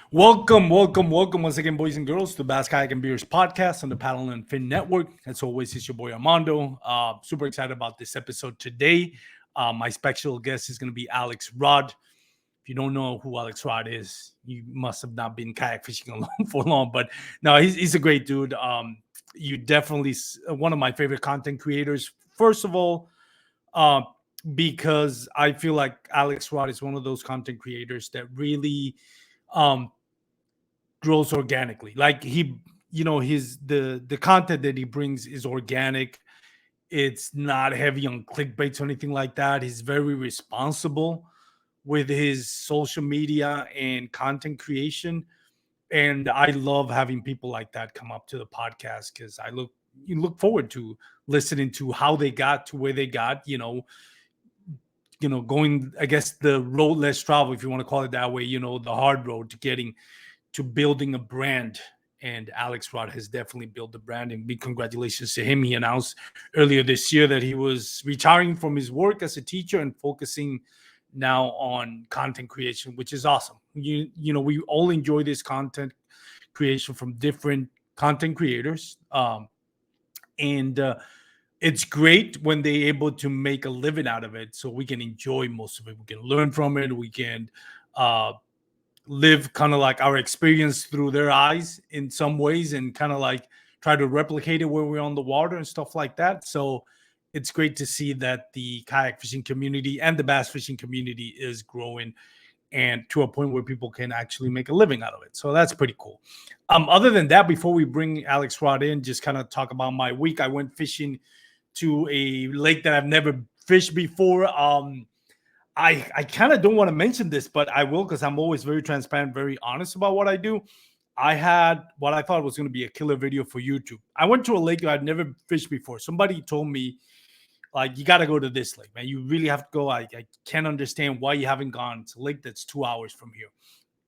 Welcome once again, boys and girls, to the Bass Kayak and Beers podcast on the Paddle and Fin Network. As always, it's your boy Armando. Super excited about this episode today. My special guest is going to be Alex Rod. If you don't know who Alex Rod is, you must have not been kayak fishing alone for long. But no, he's a great dude. You definitely one of my favorite content creators. First of all, because I feel like Alex Rod is one of those content creators that really grows organically. Like the content that he brings is organic. It's not heavy on clickbaits or anything like that. He's very responsible with his social media and content creation. And I love having people like that come up to the podcast because you look forward to listening to how they got to where they got, going, I guess, the road less traveled, if you want to call it that way, the hard road to getting to building a brand. And Alex Rod has definitely built the brand, and big congratulations to him. He announced earlier this year that he was retiring from his work as a teacher and focusing now on content creation, which is awesome. We all enjoy this content creation from different content creators. And it's great when they're able to make a living out of it, so we can enjoy most of it. We can learn from it. We can live kind of like our experience through their eyes in some ways, and kind of like try to replicate it where we're on the water and stuff like that. So it's great to see that the kayak fishing community and the bass fishing community is growing, and to a point where people can actually make a living out of it. So that's pretty cool. Other than that, before we bring Alex Rod in, just kind of talk about my week. I went fishing to a lake that I've never fished before. I kind of don't want to mention this, but I will, because I'm always very transparent, very honest about what I do. I had what I thought was going to be a killer video for YouTube. I went to a lake that I'd never fished before. Somebody told me, like, you got to go to this lake, man. You really have to go. I can't understand why you haven't gone. It's a lake that's 2 hours from here.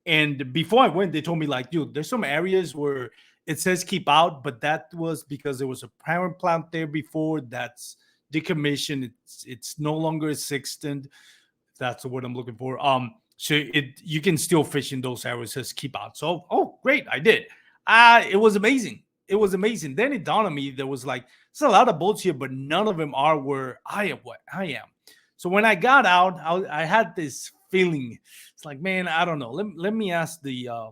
And before I went, they told me, like, dude, there's some areas where it says keep out, but that was because there was a parent plant there before that's decommissioned. It's no longer existent. That's the word I'm looking for. So you can still fish in those areas, just keep out. So, great, I did. It was amazing. It was amazing. Then it dawned on me, there was like, there's a lot of boats here, but none of them are where I am. So when I got out, I had this feeling. It's like, man, I don't know. Let me ask the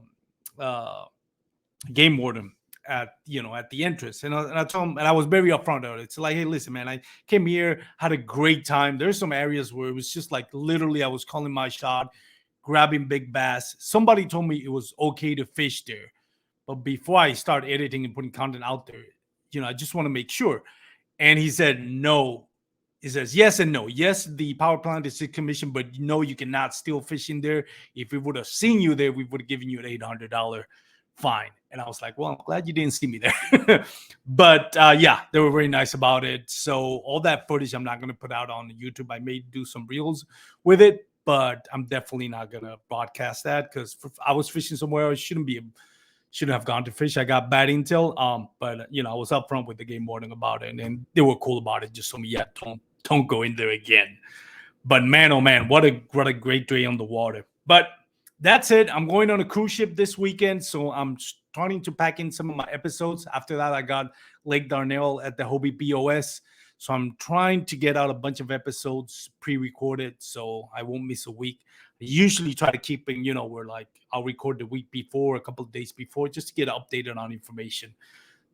game warden at the entrance, and I told him, and I was very upfront about it. It's like, hey, listen, man, I came here, had a great time. There's some areas where it was just like literally I was calling my shot, grabbing big bass. Somebody told me it was okay to fish there, but before I start editing and putting content out there, I just want to make sure. And he said no. He says yes and no. Yes, the power plant is decommissioned, but no, you cannot still fish in there. If we would have seen you there, we would have given you an $800 fine. And I was like, well, I'm glad you didn't see me there. But yeah, they were very nice about it. So all that footage I'm not going to put out on YouTube. I may do some reels with it, but I'm definitely not going to broadcast that, because I was fishing somewhere I shouldn't have gone to fish. I got bad intel. But I was upfront with the game warden about it, and they were cool about it. Just told me, yeah, don't go in there again. But man, oh man, what a great day on the water. But that's it. I'm going on a cruise ship this weekend, so I'm starting to pack in some of my episodes. After that, I got Lake Darnell at the Hobie POS, so I'm trying to get out a bunch of episodes pre-recorded, so I won't miss a week. I usually try to keep in, where like I'll record the week before, a couple of days before, just to get updated on information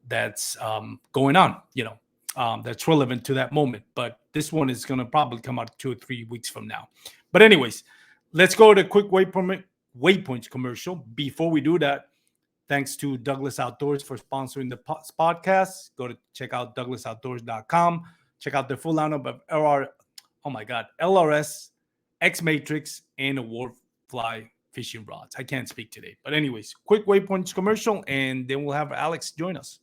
that's going on, that's relevant to that moment. But this one is going to probably come out 2 or 3 weeks from now. But anyways, let's go to a quick waypoints commercial. Before we do that, thanks to Douglas Outdoors for sponsoring the podcast. Go to check out douglasoutdoors.com. Check out the full lineup of LRS, X-Matrix, and Award Fly fishing rods. I can't speak today. But anyways, quick waypoints commercial, and then we'll have Alex join us.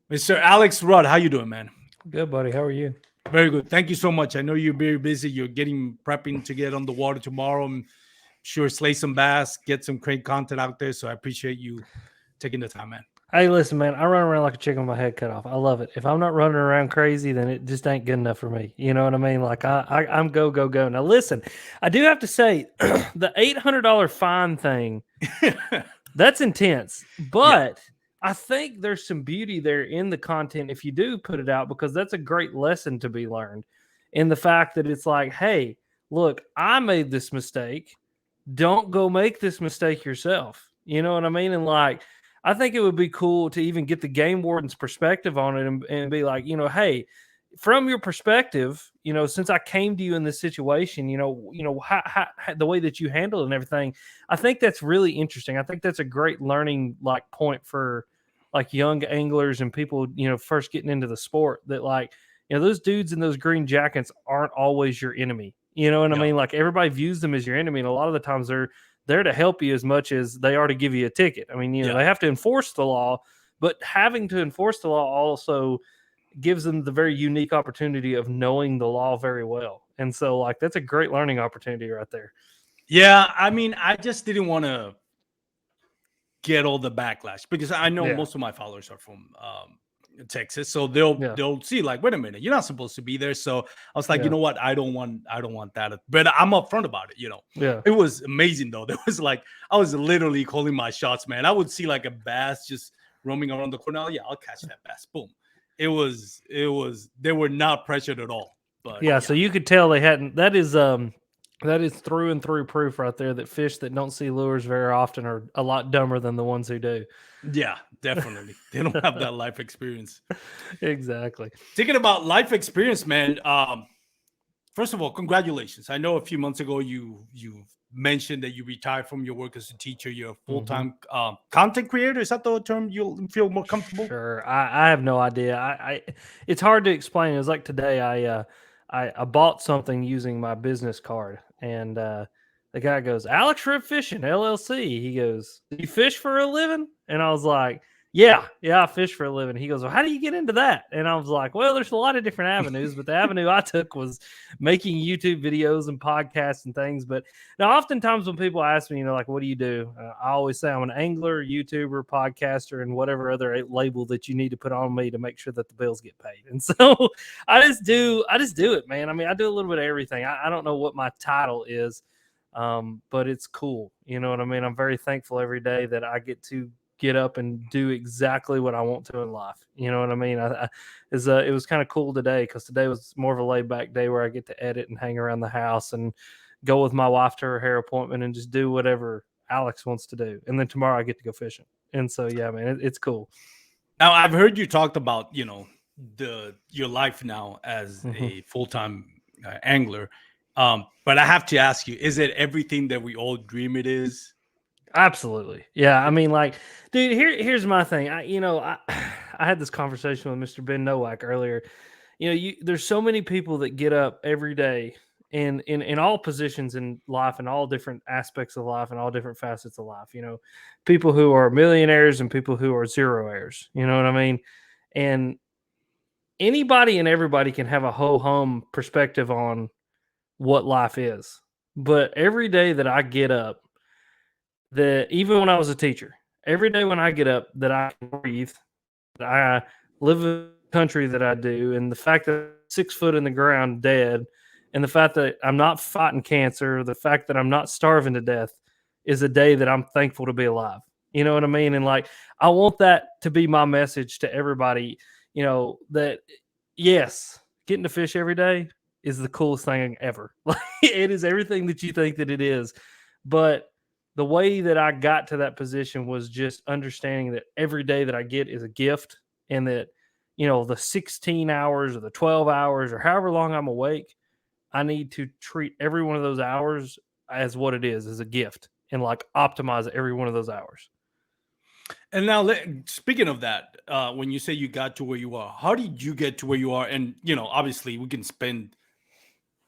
Mr. Alex Rudd, how you doing, man? Good, buddy. How are you? Very good. Thank you so much. I know you're very busy. You're prepping to get on the water tomorrow. I'm sure slay some bass, get some great content out there. So I appreciate you taking the time, man. Hey, listen, man, I run around like a chicken with my head cut off. I love it. If I'm not running around crazy, then it just ain't good enough for me. You know what I mean? Like I'm go. Now, listen, I do have to say the $800 fine thing That's intense. But I think there's some beauty there in the content if you do put it out, because that's a great lesson to be learned in the fact that it's like, hey, look, I made this mistake. Don't go make this mistake yourself. You know what I mean? And like, I think it would be cool to even get the game warden's perspective on it and be like, hey, from your perspective, since I came to you in this situation, how the way that you handle it and everything, I think that's really interesting. I think that's a great learning like point for like young anglers and people, first getting into the sport, that like, those dudes in those green jackets aren't always your enemy. You know what I Yeah. mean? Like everybody views them as your enemy, and a lot of the times they're there to help you as much as they are to give you a ticket. I mean, Yeah. they have to enforce the law, but having to enforce the law also gives them the very unique opportunity of knowing the law very well. And so like that's a great learning opportunity right there. Yeah, I mean, I just didn't want to get all the backlash because I know Yeah. most of my followers are from Texas, so they'll Yeah. they'll see like, wait a minute, you're not supposed to be there. So I was like, Yeah. you know what, I don't want that, but I'm upfront about it. Yeah. It was amazing though. There was like, I was literally calling my shots, man. I would see like a bass just roaming around the corner. Oh, yeah, I'll catch that bass. Boom. It was they were not pressured at all. But Yeah, so you could tell they hadn't. That is through and through proof right there that fish that don't see lures very often are a lot dumber than the ones who do. yeah, definitely. They don't have that life experience. Exactly. Thinking about life experience, man. First of all, congratulations. I know a few months ago you mentioned that you retired from your work as a teacher. You're a full-time content creator. Is that the term you'll feel more comfortable? Sure. I have no idea. It's hard to explain. It was like today I bought something using my business card, and the guy goes, Alex Rod Fishing LLC. He goes, "Do you fish for a living?" And I was like, yeah, I fish for a living. He goes, well, how do you get into that? And I was like, well, there's a lot of different avenues, but the avenue I took was making YouTube videos and podcasts and things. But now, oftentimes when people ask me, like, what do you do? I always say I'm an angler, YouTuber, podcaster, and whatever other label that you need to put on me to make sure that the bills get paid. And so I just do it, man. I mean, I do a little bit of everything. I don't know what my title is, but it's cool. You know what I mean? I'm very thankful every day that I get to get up and do exactly what I want to in life. You know what I mean? It was kind of cool today because today was more of a laid back day where I get to edit and hang around the house and go with my wife to her hair appointment and just do whatever Alex wants to do. And then tomorrow I get to go fishing. And so, yeah, man, it's cool. Now, I've heard you talked about, your life now as a full-time angler. But I have to ask you, is it everything that we all dream it is? Absolutely. Yeah. I mean, like, dude, here's my thing. I I had this conversation with Mr. Ben Nowak earlier. There's so many people that get up every day in all positions in life and all different aspects of life and all different facets of life. People who are millionaires and people who are zeroaires. You know what I mean? And anybody and everybody can have a ho-hum perspective on what life is. But every day that I get up, that even when I was a teacher, every day when I get up, that I can breathe, that I live in the country that I do, and the fact that I'm 6 foot in the ground dead, and the fact that I'm not fighting cancer, the fact that I'm not starving to death, is a day that I'm thankful to be alive. You know what I mean? And like, I want that to be my message to everybody, that yes, getting to fish every day is the coolest thing ever. Like, it is everything that you think that it is. But the way that I got to that position was just understanding that every day that I get is a gift, and that, the 16 hours or the 12 hours or however long I'm awake, I need to treat every one of those hours as what it is, as a gift, and like optimize every one of those hours. And now, speaking of that, when you say you got to where you are, how did you get to where you are? And, obviously we can spend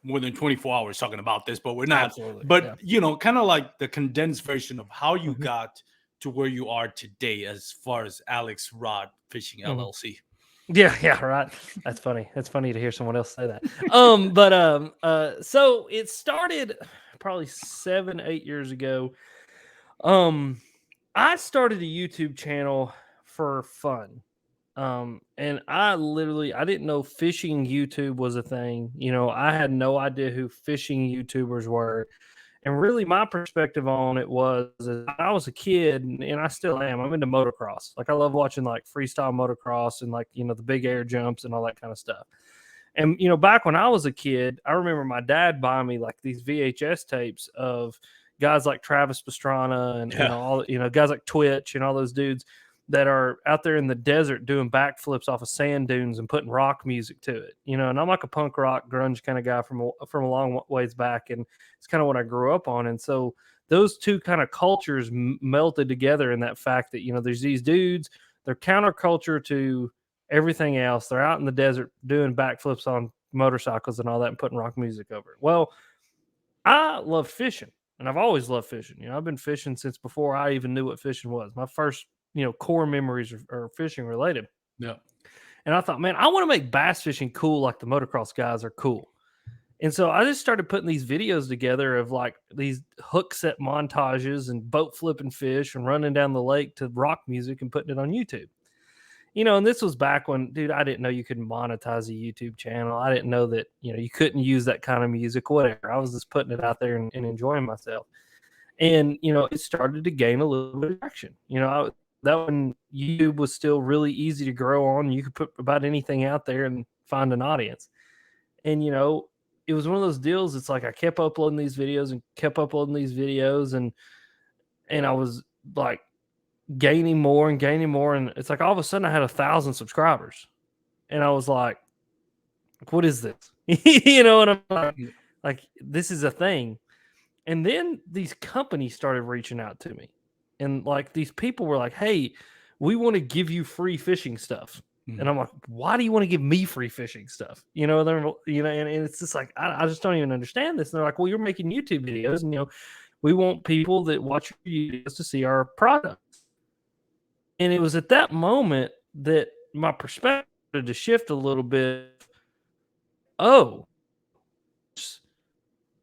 more than 24 hours talking about this, but we're not. Absolutely. But, Yeah. kind of like the condensed version of how you got to where you are today as far as Alex Rod Fishing LLC. Yeah, right. That's funny. That's funny to hear someone else say that. So it started probably 7-8 years ago. I started a YouTube channel for fun. And I didn't know fishing YouTube was a thing. I had no idea who fishing YouTubers were. And really, my perspective on it was, I was a kid, and I still am. I'm into motocross. Like, I love watching like freestyle motocross and like, you know, the big air jumps and all that kind of stuff. And, you know, back when I was a kid, I remember my dad buying me like these VHS tapes of guys like Travis Pastrana and, you know, all, you know, guys like Twitch and all those dudes that are out there in the desert doing backflips off of sand dunes and putting rock music to it, you know. And I'm like a punk rock grunge kind of guy from a long ways back, and it's kind of what I grew up on. And so those two kind of cultures melted together in that fact that, you know, there's these dudes, they're counterculture to everything else. They're out in the desert doing backflips on motorcycles and all that and putting rock music over it. Well, I love fishing, and I've always loved fishing. You know, I've been fishing since before I even knew what fishing was. My first, you know, core memories are fishing related. Yeah. And I thought, man, I want to make bass fishing cool like the motocross guys are cool. And so I just started putting these videos together of like these hook set montages and boat flipping fish and running down the lake to rock music and putting it on YouTube. You know, and this was back when, dude, I didn't know you could monetize a YouTube channel. I didn't know that, you know, you couldn't use that kind of music, whatever. I was just putting it out there and enjoying myself. And, you know, it started to gain a little bit of traction. You know, that when YouTube was still really easy to grow on, you could put about anything out there and find an audience. And, you know, it was one of those deals. It's like I kept uploading these videos and I was like gaining more. And it's like all of a sudden I had 1,000 subscribers. And I was like, what is this? You know, and I'm like, this is a thing. And then these companies started reaching out to me. And like these people were like, hey, we want to give you free fishing stuff. And I'm like, why do you want to give me free fishing stuff? You know, and it's just like, I just don't even understand this. And they're like, well, you're making YouTube videos, and, you know, we want people that watch your videos to see our products. And it was at that moment that my perspective started to shift a little bit. Oh,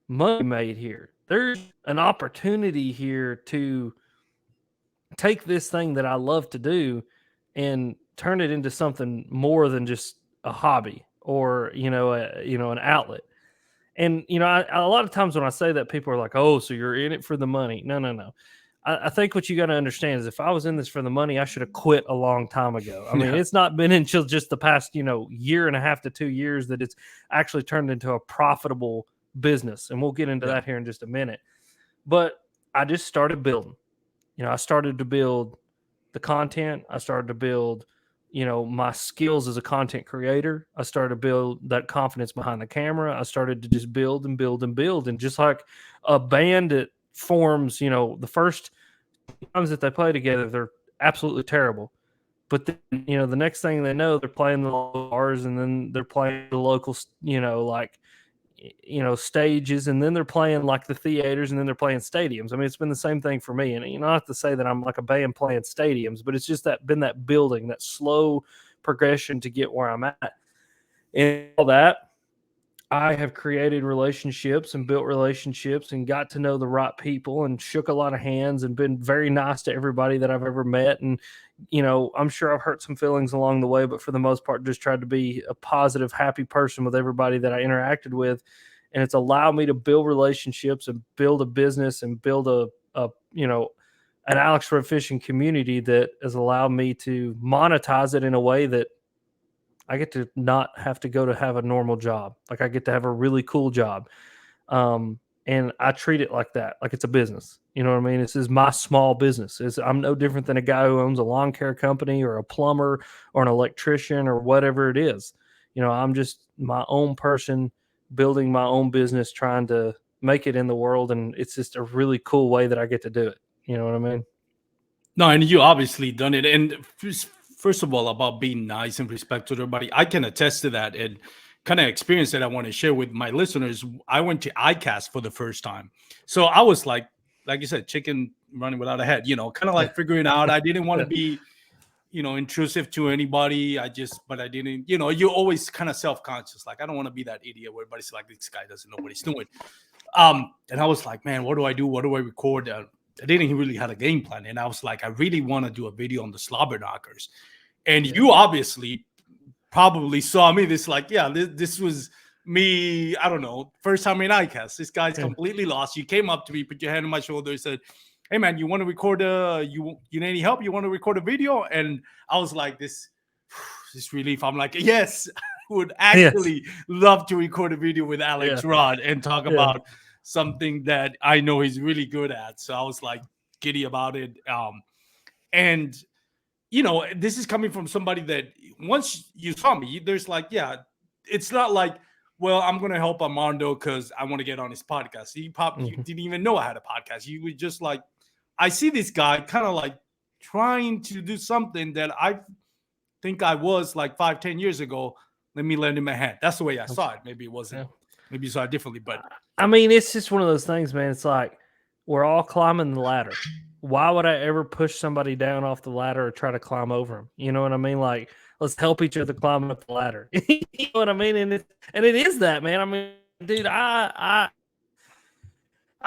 money made here. There's an opportunity here to take this thing that I love to do and turn it into something more than just a hobby or, you know, an outlet. And, you know, a lot of times when I say that, people are like, oh, so you're in it for the money. No. I think what you got to understand is if I was in this for the money, I should have quit a long time ago. I mean, it's not been until just the past, you know, year and a half to 2 years that it's actually turned into a profitable business. And we'll get into that here in just a minute. But I just started building. You know, I started to build the content. I started to build, you know, my skills as a content creator. I started to build that confidence behind the camera. I started to just build and build and build. And just like a band that forms, you know, the first times that they play together, they're absolutely terrible. But then, you know, the next thing they know, they're playing the local bars, and then they're playing the local, you know, like, you know, stages, and then they're playing like the theaters, and then they're playing stadiums. I mean, it's been the same thing for me. And, you know, not to say that I'm like a band playing stadiums, but it's just been that building, that slow progression to get where I'm at. And all that, I have created relationships and built relationships and got to know the right people and shook a lot of hands and been very nice to everybody that I've ever met. And, you know, I'm sure I've hurt some feelings along the way, but for the most part, just tried to be a positive, happy person with everybody that I interacted with. And it's allowed me to build relationships and build a business and build a you know, an Alex Rod Fishing community that has allowed me to monetize it in a way that I get to not have to go to have a normal job. Like, I get to have a really cool job. And I treat it like that, like it's a business. You know what I mean? This is my small business. I'm no different than a guy who owns a lawn care company or a plumber or an electrician or whatever it is. You know, I'm just my own person building my own business, trying to make it in the world. And it's just a really cool way that I get to do it. You know what I mean? No, and you obviously done it. And first of all, about being nice and respectful to everybody, I can attest to that. And kind of experience that I want to share with my listeners. I went to ICAST for the first time. So I was like you said, chicken running without a head, you know, kind of like figuring out. I didn't want to be, you know, intrusive to anybody. But I didn't, you know, you're always kind of self-conscious. Like, I don't want to be that idiot where everybody's like, this guy doesn't know what he's doing. And I was like, man, what do I do? What do I record? I didn't really have a game plan. And I was like, I really want to do a video on the slobber knockers. And you obviously probably saw me this, like, this was me, I don't know, first time in ICAST. This guy's completely lost. You came up to me, put your hand on my shoulder, and said, "Hey man, you want to record you need any help? You want to record a video?" And I was like, this relief. I'm like, yes, I would actually love to record a video with Alex Rod and talk about something that I know he's really good at. So I was like giddy about it. And you know, this is coming from somebody that once you saw me, there's like, yeah, it's not like, well, I'm gonna help Armando because I want to get on his podcast. You didn't even know I had a podcast. You were just like, I see this guy kind of like trying to do something that I think I was like 5-10 years ago. Let me lend him a hand. That's the way I saw it. Maybe it wasn't. Maybe you saw it differently, but I mean, it's just one of those things, man. It's like we're all climbing the ladder. Why would I ever push somebody down off the ladder or try to climb over them? You know what I mean? Like, let's help each other climb up the ladder. You know what I mean? And it is that, man. I mean, dude, I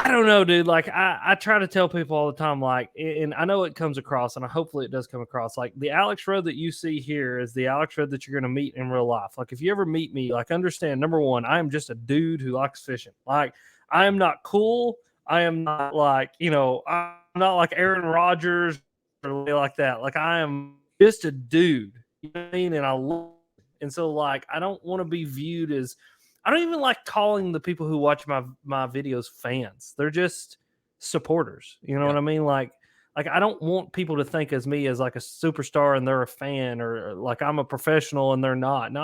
don't know, dude. Like, I try to tell people all the time, like, and I know it comes across, and hopefully it does come across. Like, the Alex Rod that you see here is the Alex Rod that you're going to meet in real life. Like, if you ever meet me, like, understand, number one, I am just a dude who likes fishing. Like, I am not cool. I am not like, you know, I'm not like Aaron Rodgers or like that. Like, I am just a dude, you know what I mean? And I love it. And so, like, I don't want to be viewed as, I don't even like calling the people who watch my videos fans. They're just supporters. You know what I mean? Like I don't want people to think as me as like a superstar and they're a fan, or like I'm a professional and they're not. No,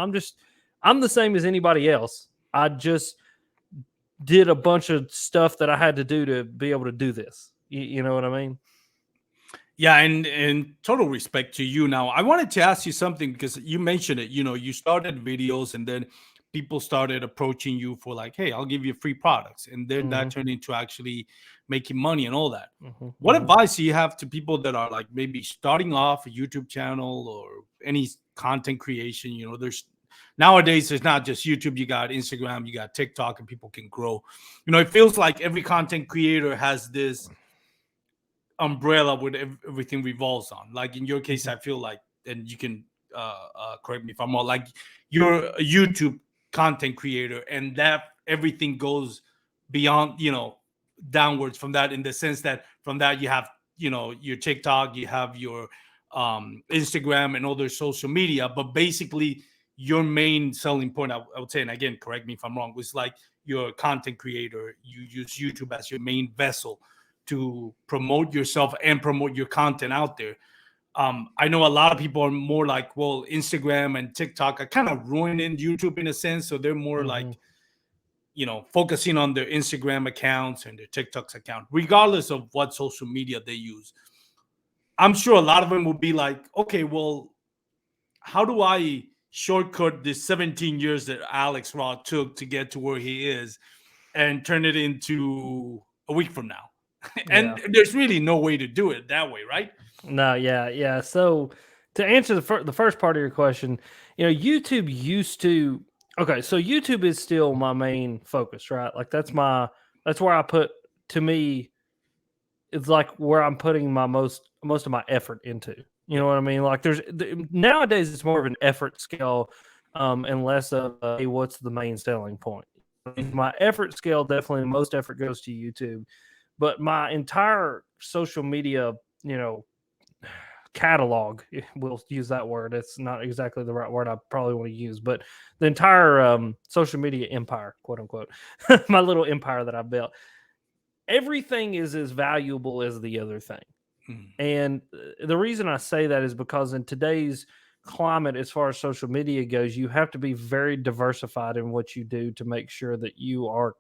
I'm the same as anybody else. I just did a bunch of stuff that I had to do to be able to do this. You know what I mean? Yeah, and total respect to you. Now, I wanted to ask you something because you mentioned it. You know, you started videos and then people started approaching you for like, hey, I'll give you free products. And then that turned into actually making money and all that. What advice do you have to people that are like maybe starting off a YouTube channel or any content creation? You know, nowadays there's not just YouTube, you got Instagram, you got TikTok, and people can grow. You know, it feels like every content creator has this umbrella with everything revolves on. Like in your case, I feel like, and you can correct me if I'm wrong, like you're a YouTube content creator and that everything goes beyond, you know, downwards from that, in the sense that from that you have, you know, your TikTok, you have your Instagram and other social media, but basically your main selling point, I would say, and again, correct me if I'm wrong, was like you're a content creator, you use YouTube as your main vessel to promote yourself and promote your content out there. I know a lot of people are more like, well, Instagram and TikTok are kind of ruining YouTube in a sense. So they're more like, you know, focusing on their Instagram accounts and their TikTok's account, regardless of what social media they use. I'm sure a lot of them will be like, okay, well, how do I shortcut this 17 years that Alex Rod took to get to where he is and turn it into a week from now? And there's really no way to do it that way, right? No, yeah. So to answer the first part of your question, you know, YouTube used to. Okay, so YouTube is still my main focus, right? Like that's where I put, to me, it's like where I'm putting my most of my effort into. You know what I mean? Like nowadays it's more of an effort scale, and less of hey, what's the main selling point. My effort scale, definitely the most effort goes to YouTube, but my entire social media, you know, catalog, we'll use that word. It's not exactly the right word I probably want to use, but the entire social media empire, quote unquote, my little empire that I built, everything is as valuable as the other thing. And the reason I say that is because in today's climate, as far as social media goes, you have to be very diversified in what you do to make sure that you are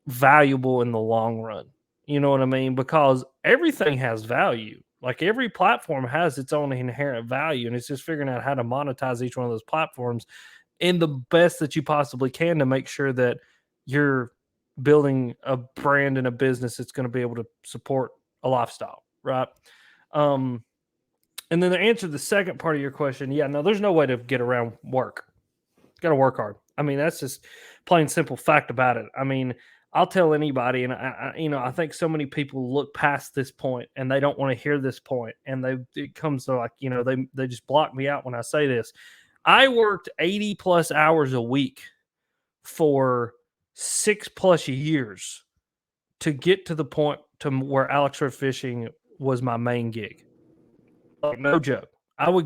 valuable in the long run. You know what I mean? Because everything has value. Like every platform has its own inherent value, and it's just figuring out how to monetize each one of those platforms in the best that you possibly can to make sure that you're building a brand and a business that's going to be able to support a lifestyle, right? And then to answer the second part of your question, yeah, no, there's no way to get around work. Got to work hard. I mean, that's just plain simple fact about it. I mean, I'll tell anybody, and I think so many people look past this point and they don't want to hear this point, and it comes to like, you know, they just block me out when I say this. I worked 80 plus hours a week for 6+ years to get to the point to where Alex Rod Fishing was my main gig. Like, no joke. I was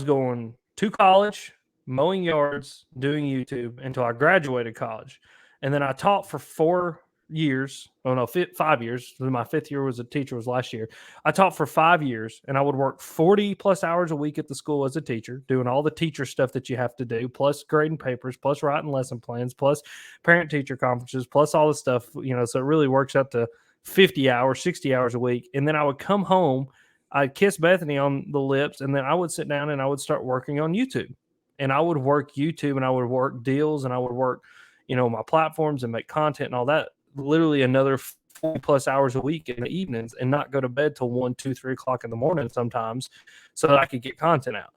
going to college, mowing yards, doing YouTube until I graduated college. And then I taught for 4 years. Oh no, 5 years. My 5th year was a teacher, was last year. I taught for 5 years, and I would work 40 plus hours a week at the school as a teacher, doing all the teacher stuff that you have to do, plus grading papers, plus writing lesson plans, plus parent teacher conferences, plus all the stuff, so it really works out to 50 hours, 60 hours a week. And then I would come home, I'd kiss Bethany on the lips, and then I would sit down and I would start working on YouTube. And I would work YouTube, and I would work deals, and I would work, my platforms and make content and all that. Literally another 40 plus hours a week in the evenings, and not go to bed till 1, 2, 3 o'clock in the morning sometimes, so that I could get content out.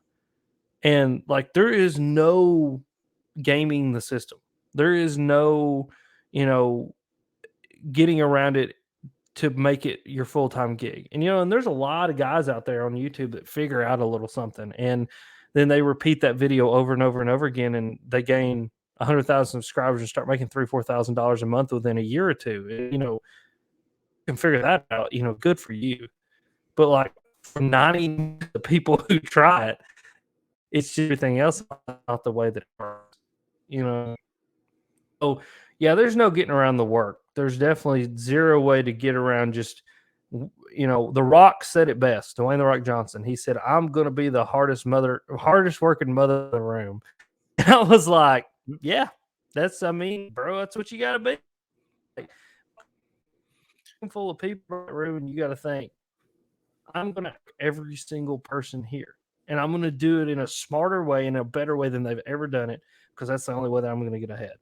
And like, there is no gaming the system. There is no, getting around it to make it your full-time gig. And there's a lot of guys out there on YouTube that figure out a little something, and then they repeat that video over and over and over again, and they gain 100,000 subscribers and start making $3,000-$4,000 a month within a year or two. You can figure that out. Good for you. But like, for 90 the people who try it, it's just everything else not the way that it works. So yeah, there's no getting around the work. There's definitely zero way to get around just, The Rock said it best, Dwayne "The Rock" Johnson. He said, "I'm going to be the hardest working mother in the room." And I was like, yeah, bro, that's what you got to be. Like, full of people in the room, and you got to think, I'm going to every single person here, and I'm going to do it in a smarter way, in a better way than they've ever done it, because that's the only way that I'm going to get ahead.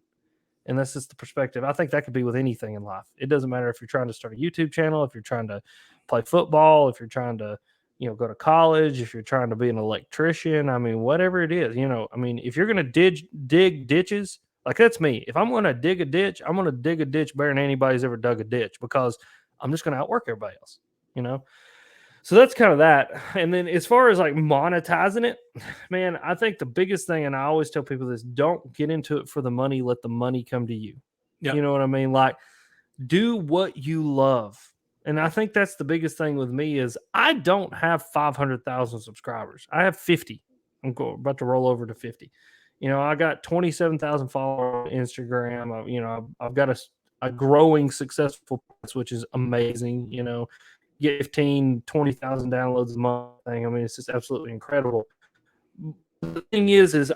And that's just the perspective. I think that could be with anything in life. It doesn't matter if you're trying to start a YouTube channel, if you're trying to play football, if you're trying to, go to college, if you're trying to be an electrician. I mean, whatever it is, if you're going to dig ditches, like, that's me. If I'm going to dig a ditch, I'm going to dig a ditch better than anybody's ever dug a ditch, because I'm just going to outwork everybody else, So that's kind of that. And then as far as like monetizing it, man, I think the biggest thing, and I always tell people this, don't get into it for the money. Let the money come to you. Yep. You know what I mean? Like, do what you love. And I think that's the biggest thing with me is I don't have 500,000 subscribers. I have 50. I'm about to roll over to 50. I got 27,000 followers on Instagram. I've got a growing successful, which is amazing. Get 15, 20,000 downloads a month thing. I mean, it's just absolutely incredible. The thing is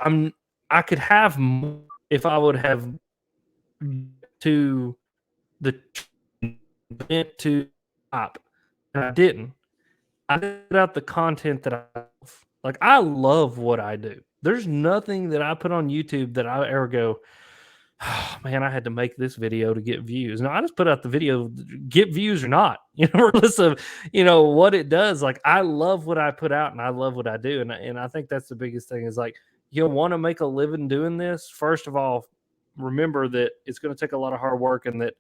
I could have more if I would have to top, and I didn't. I put out the content that I love. Like, I love what I do. There's nothing that I put on YouTube that I ever go, oh, man, I had to make this video to get views. No, I just put out the video, get views or not, regardless of, what it does. Like, I love what I put out, and I love what I do. And I think that's the biggest thing is, like, you want to make a living doing this. First of all, remember that it's going to take a lot of hard work, and that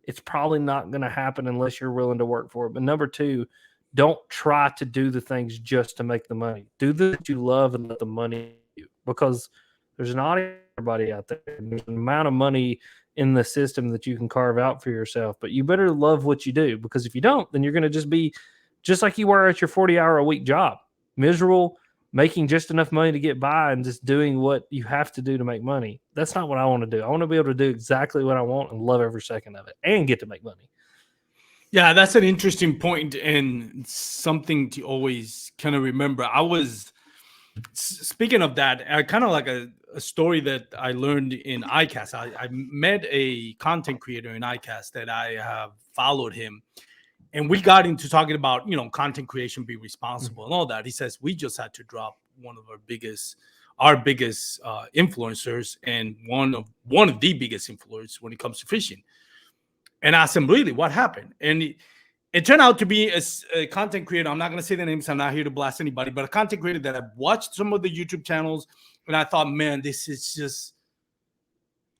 it's probably not going to happen unless you're willing to work for it. But number two, don't try to do the things just to make the money. Do what you love and let the money do, because there's not everybody out there. There's an amount of money in the system that you can carve out for yourself, but you better love what you do, because if you don't, then you're going to just be just like you were at your 40-hour-a-week job, miserable, making just enough money to get by and just doing what you have to do to make money. That's not what I want to do. I want to be able to do exactly what I want and love every second of it and get to make money. Yeah, that's an interesting point and something to always kind of remember. I was, speaking of that, kind of like a story that I learned in iCast. I met a content creator in iCast that I have followed him. And we got into talking about, content creation, be responsible and all that. He says, we just had to drop one of our biggest influencers, and one of the biggest influencers when it comes to fishing. And I asked him, really, what happened? And it turned out to be a content creator. I'm not going to say the names. I'm not here to blast anybody, but a content creator that I've watched some of the YouTube channels. And I thought, man, this is just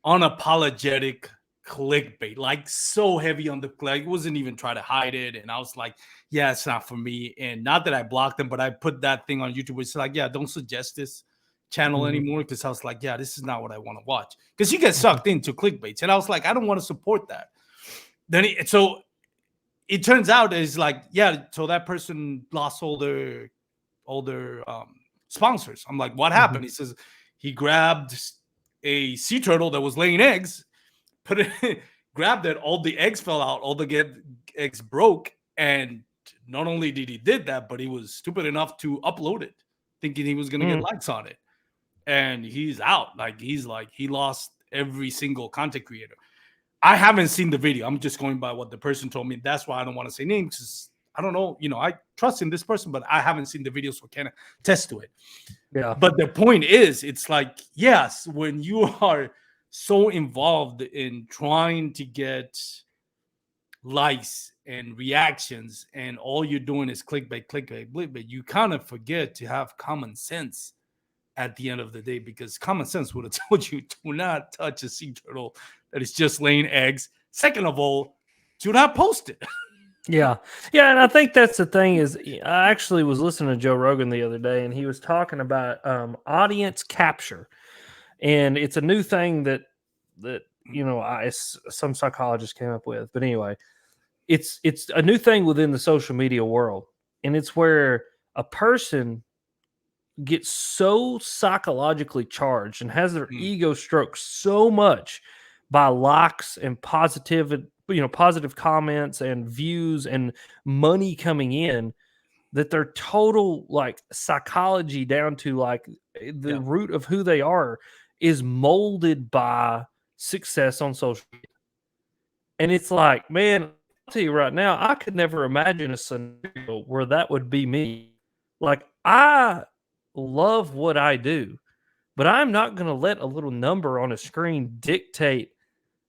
unapologetic clickbait, like so heavy on the click. It wasn't even trying to hide it. And I was like, yeah, it's not for me. And not that I blocked them, but I put that thing on YouTube. It's like, yeah, don't suggest this. channel anymore because I was like, yeah, this is not what I want to watch. Because you get sucked into clickbaits, and I was like, I don't want to support that. Then so it turns out is like, yeah, so that person lost all their sponsors. I'm like, what happened? He says he grabbed a sea turtle that was laying eggs, put it, grabbed it, all the eggs fell out, all the eggs broke, and not only did he did that, but he was stupid enough to upload it, thinking he was gonna get likes on it, and he's out. Like he lost every single content creator. I haven't seen the video. I'm just going by what the person told me. That's why I don't want to say names, because I don't know. I trust in this person, but I haven't seen the video, so I can't attest to it. Yeah. But the point is, it's like, yes, when you are so involved in trying to get likes and reactions, and all you're doing is clickbait, you kind of forget to have common sense at the end of the day, because common sense would have told you, do not touch a sea turtle that is just laying eggs. Second of all, do not post it. Yeah. And I think that's the thing is, I actually was listening to Joe Rogan the other day, and he was talking about audience capture, and it's a new thing that some psychologists came up with. But anyway, it's a new thing within the social media world, and it's where a person gets so psychologically charged and has their ego stroked so much by likes and positive comments and views and money coming in, that their total like psychology down to like the root of who they are is molded by success on social media. And it's like, man, I'll tell you right now, I could never imagine a scenario where that would be me. Like, I love what I do, but I'm not going to let a little number on a screen dictate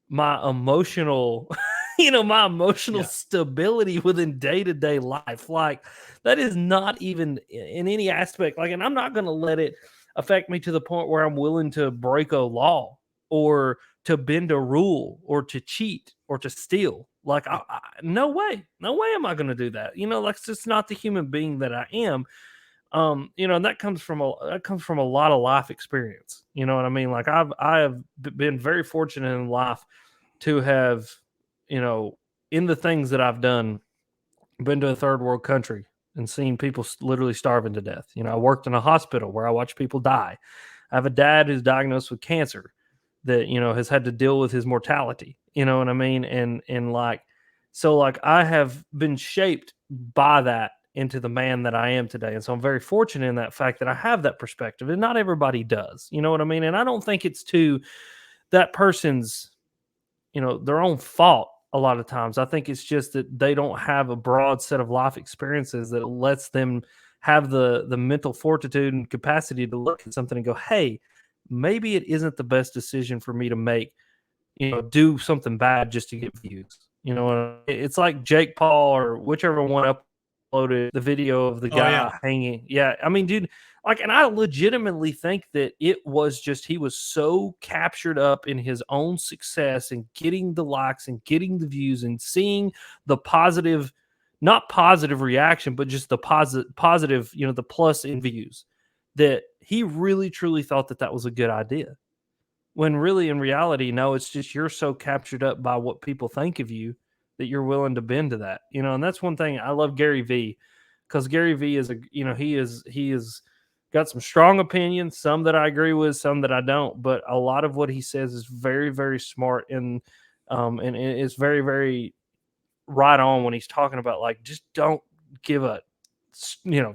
my emotional stability within day-to-day life. Like, that is not even in any aspect. Like, and I'm not going to let it affect me to the point where I'm willing to break a law or to bend a rule or to cheat or to steal. Like, no way am I going to do that. Like, it's just not the human being that I am. And that comes from a lot of life experience. You know what I mean? Like, I have been very fortunate in life to have, in the things that I've done, been to a third world country and seen people literally starving to death. I worked in a hospital where I watched people die. I have a dad who's diagnosed with cancer that, has had to deal with his mortality. You know what I mean? And so I have been shaped by that into the man that I am today. And so I'm very fortunate in that fact that I have that perspective, and not everybody does. You know what I mean? And I don't think it's to that person's, their own fault a lot of times. I think it's just that they don't have a broad set of life experiences that lets them have the mental fortitude and capacity to look at something and go, hey, maybe it isn't the best decision for me to make, do something bad just to get views. It's like Jake Paul or whichever one uploaded the video of the guy hanging. Yeah. I mean, dude, and I legitimately think that it was just, he was so captured up in his own success and getting the likes and getting the views and seeing the positive, not positive reaction, but just the positive, the plus in views, that he really truly thought that was a good idea. When really in reality, no, it's just you're so captured up by what people think of you that you're willing to bend to that, and that's one thing I love Gary Vee, because Gary Vee is he is got some strong opinions, some that I agree with, some that I don't, but a lot of what he says is very, very smart, and it's very, very right on when he's talking about, like, just don't give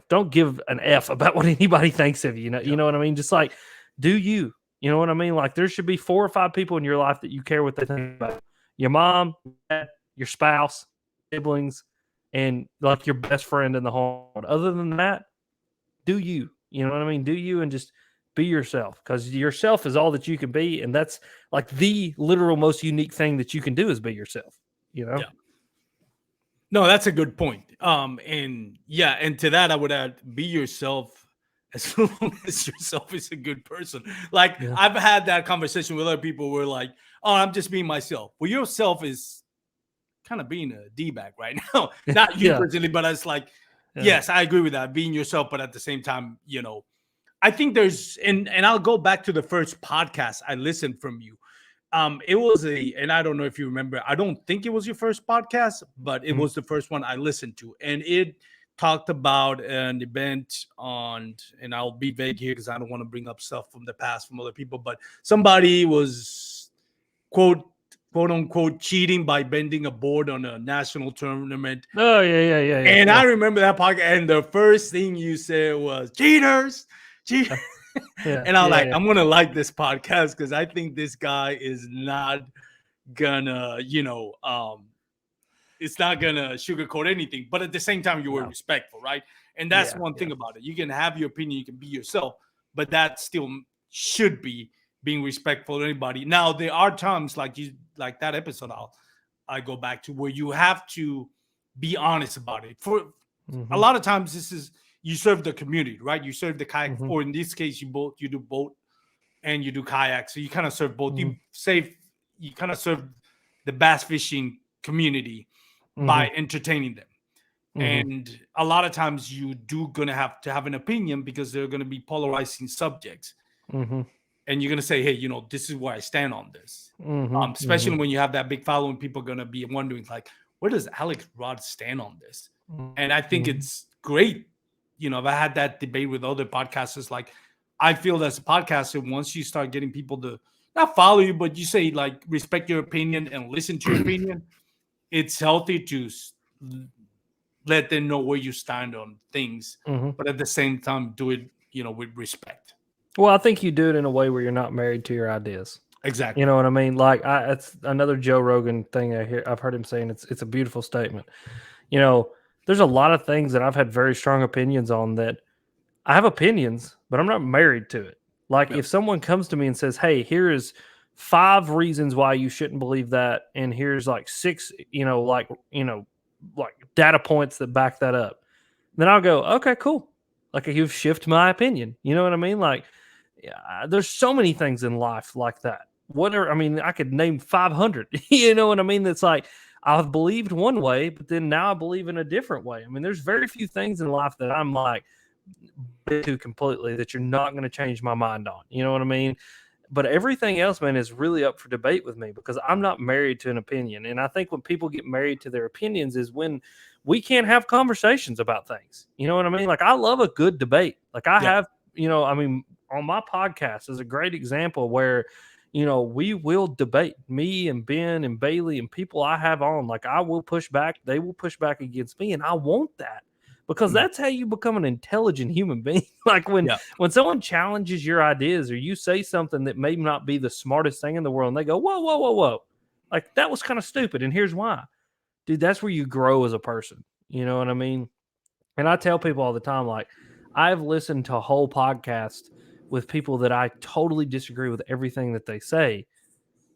don't give an F about what anybody thinks of you. You know what I mean? Just like, do you. You know what I mean? Like, there should be 4 or 5 people in your life that you care what they think about. Your mom, dad, your spouse, siblings, and like your best friend in the whole world. Other than that, do you. You know what I mean? Do you, and just be yourself, because yourself is all that you can be. And that's like the literal most unique thing that you can do is be yourself, Yeah. No, that's a good point. And to that, I would add, be yourself as long as yourself is a good person. Like, I've had that conversation with other people where like, oh, I'm just being myself. Well, yourself is kind of being a D-bag right now. Not you personally, but it's like, yes, I agree with that. Being yourself, but at the same time, I think there's, and I'll go back to the first podcast I listened from you. It was and I don't know if you remember, I don't think it was your first podcast, but it was the first one I listened to. And it talked about an event on, and I'll be vague here because I don't want to bring up stuff from the past from other people, but somebody was quote unquote cheating by bending a board on a national tournament. Oh yeah. And I remember that podcast, and the first thing you said was cheaters. And I'm like, I'm gonna like this podcast because I think this guy is not gonna, it's not gonna sugarcoat anything. But at the same time, you were respectful, right? And that's one thing about it. You can have your opinion, you can be yourself, but that still should be being respectful to anybody. Now, there are times like that episode I go back to where you have to be honest about it. For a lot of times, this is you serve the community, right? You serve the kayak, or in this case, you do boat and you do kayak. So you kind of serve both. You kind of serve the bass fishing community by entertaining them. And a lot of times you do gonna have to have an opinion because they're gonna be polarizing subjects. And you're gonna say, hey, this is where I stand on this. Especially when you have that big following, people are gonna be wondering, like, where does Alex Rod stand on this? And I think it's great. If I had that debate with other podcasters, like I feel as a podcaster, once you start getting people to not follow you, but you say like respect your opinion and listen to your opinion, it's healthy to let them know where you stand on things, but at the same time, do it, with respect. Well, I think you do it in a way where you're not married to your ideas. Exactly. You know what I mean? Like it's another Joe Rogan thing I've heard him saying. It's a beautiful statement. There's a lot of things that I've had very strong opinions on that I have opinions, but I'm not married to it. Like if someone comes to me and says, hey, here is 5 reasons why you shouldn't believe that, and here's like 6, like data points that back that up, then I'll go, okay, cool. Like you've shifted my opinion. You know what I mean? Like there's so many things in life like that. I could name 500. You know what I mean? That's like, I've believed one way, but then now I believe in a different way. I mean, there's very few things in life that I'm like to completely that you're not going to change my mind on. You know what I mean? But everything else, man, is really up for debate with me because I'm not married to an opinion. And I think when people get married to their opinions is when we can't have conversations about things. You know what I mean? Like I love a good debate. Like I have, on my podcast is a great example where we will debate, me and Ben and Bailey and people I have on. Like I will push back, they will push back against me, and I want that because that's how you become an intelligent human being. Like when someone challenges your ideas or you say something that may not be the smartest thing in the world, and they go, whoa, like that was kind of stupid, and here's why, dude. That's where you grow as a person. You know what I mean? And I tell people all the time, like I've listened to a whole podcast with people that I totally disagree with everything that they say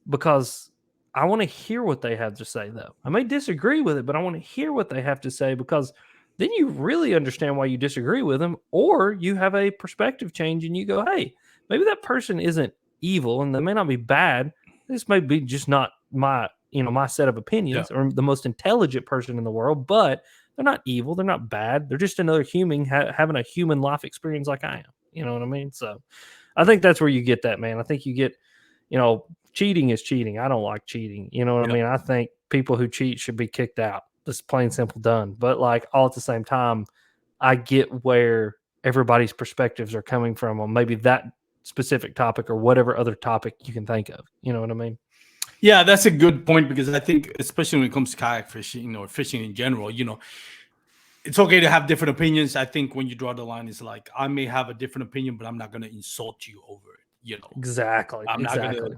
because I want to hear what they have to say, though. I may disagree with it, but I want to hear what they have to say because then you really understand why you disagree with them, or you have a perspective change and you go, hey, maybe that person isn't evil and they may not be bad. This may be just not my set of opinions or the most intelligent person in the world, but they're not evil. They're not bad. They're just another human having a human life experience like I am. You know what I mean? So I think that's where you get that, man. I think you get, cheating is cheating. I don't like cheating. You know what I mean? I think people who cheat should be kicked out. Just plain simple done. But like all at the same time, I get where everybody's perspectives are coming from on maybe that specific topic or whatever other topic you can think of. You know what I mean? Yeah, that's a good point because I think, especially when it comes to kayak fishing or fishing in general, it's okay to have different opinions. I think when you draw the line, it's like I may have a different opinion, but I'm not going to insult you over it. Exactly. I'm not going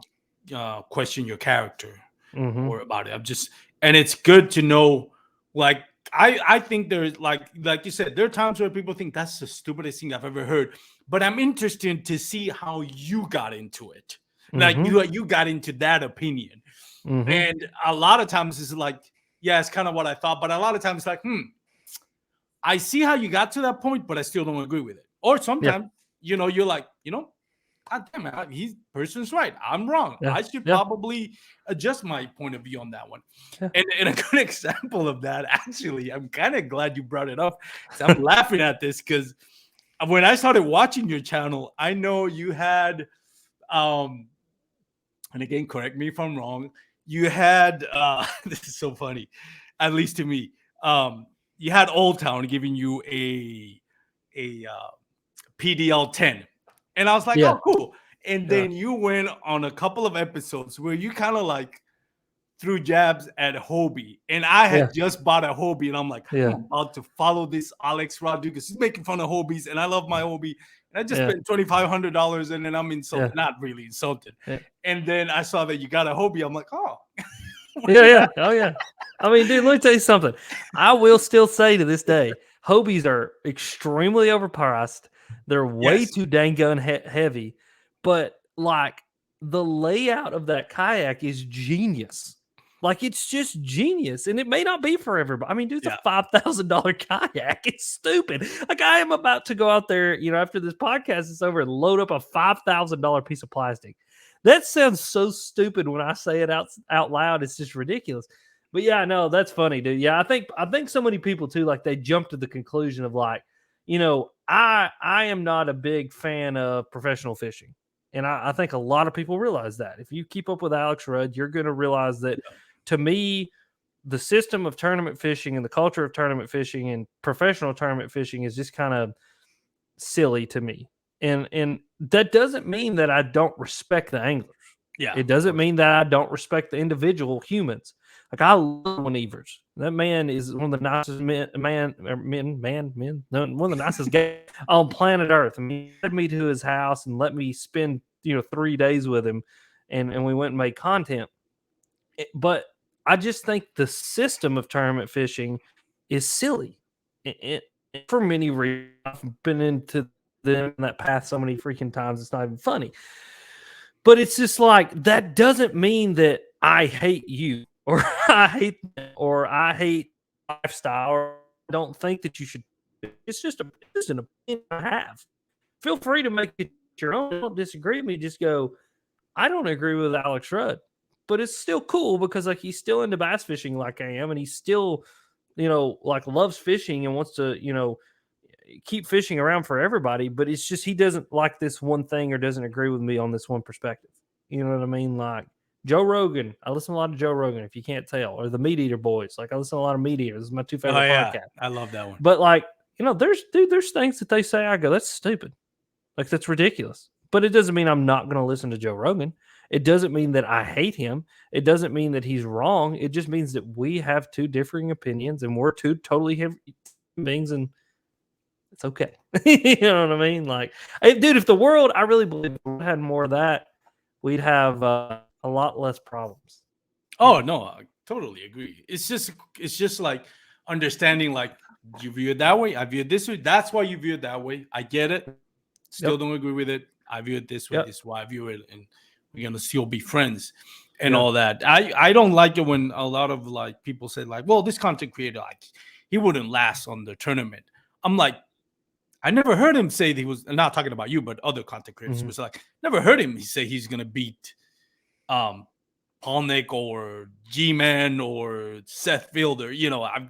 to question your character or about it. And it's good to know. Like I think there's like you said, there are times where people think that's the stupidest thing I've ever heard, but I'm interested to see how you got into it. Like you got into that opinion, and a lot of times it's like, yeah, it's kind of what I thought, but a lot of times it's like, I see how you got to that point, but I still don't agree with it. Or sometimes, you're like, God damn it, he's person's right. I'm wrong. I should probably adjust my point of view on that one. And a good example of that, actually, I'm kind of glad you brought it up. I'm laughing at this because when I started watching your channel, I know you had, and again, correct me if I'm wrong, you had, this is so funny, at least to me, you had Old Town giving you a PDL 10. And I was like, Yeah. oh, cool. And Yeah. then you went on a couple of episodes where you kind of like threw jabs at Hobie. And I had just bought a Hobie, and I'm like, Yeah. I'm about to follow this Alex Rod dude because he's making fun of Hobies, and I love my Hobie. And I just Yeah. spent $2,500, and then I'm insulted, Yeah. not really insulted. Yeah. And then I saw that you got a Hobie. I'm like, oh. Yeah. Oh, yeah. I mean, dude, let me tell you something. I will still say to this day, Hobies are extremely overpriced. They're way Yes. too dang gun heavy, but like the layout of that kayak is genius. Like it's just genius, and it may not be for everybody. I mean, dude, it's a $5,000 kayak. It's stupid. Like I am about to go out there, after this podcast is over, and load up a $5,000 piece of plastic. That sounds so stupid when I say it out loud. It's just ridiculous. But yeah, no, that's funny, dude. Yeah, I think so many people too, like they jump to the conclusion of like, I am not a big fan of professional fishing. And I think a lot of people realize that. If you keep up with Alex Rudd, you're going to realize that to me, the system of tournament fishing and the culture of tournament fishing and professional tournament fishing is just kind of silly to me. And that doesn't mean that I don't respect the anglers. Yeah. It doesn't mean that I don't respect the individual humans. Like I love Wayne Evers. That man is one of the nicest one of the nicest guys on planet Earth. I mean, he led me to his house and let me spend 3 days with him, and we went and made content. But I just think the system of tournament fishing is silly. For many reasons, I've been into that path so many freaking times, it's not even funny. But it's just like, that doesn't mean that I hate you or I hate lifestyle, or I don't think that you should. It's just an opinion I have. Feel free to make it your own. Don't disagree with me. Just go, I don't agree with Alex Rudd, but it's still cool because like he's still into bass fishing like I am, and he's still, like loves fishing and wants to, keep fishing around for everybody. But it's just he doesn't like this one thing or doesn't agree with me on this one perspective. You know what I mean? Like Joe Rogan, I listen to a lot of Joe Rogan, if you can't tell, or the Meat Eater Boys. Like I listen to a lot of Meat Eaters. This is my two favorite podcasts. I love that one. But like, there's things that they say, I go, that's stupid. Like that's ridiculous. But it doesn't mean I'm not going to listen to Joe Rogan. It doesn't mean that I hate him. It doesn't mean that he's wrong. It just means that we have two differing opinions and we're two totally human beings, and it's okay. You know what I mean? Like, dude, if the world, I really believe if we had more of that, we'd have a lot less problems. Oh no, I totally agree. It's just like understanding, like you view it that way, I view it this way. That's why you view it that way. I get it. Still don't agree with it. I view it this way. This is why I view it, and we're gonna still be friends and all that. I don't like it when a lot of like people say like, well, this content creator, like he wouldn't last on the tournament. I'm like, I never heard him say that he was, not talking about you, but other content creators was like, never heard him say he's gonna beat Paul Nick or G-Man or Seth Fielder.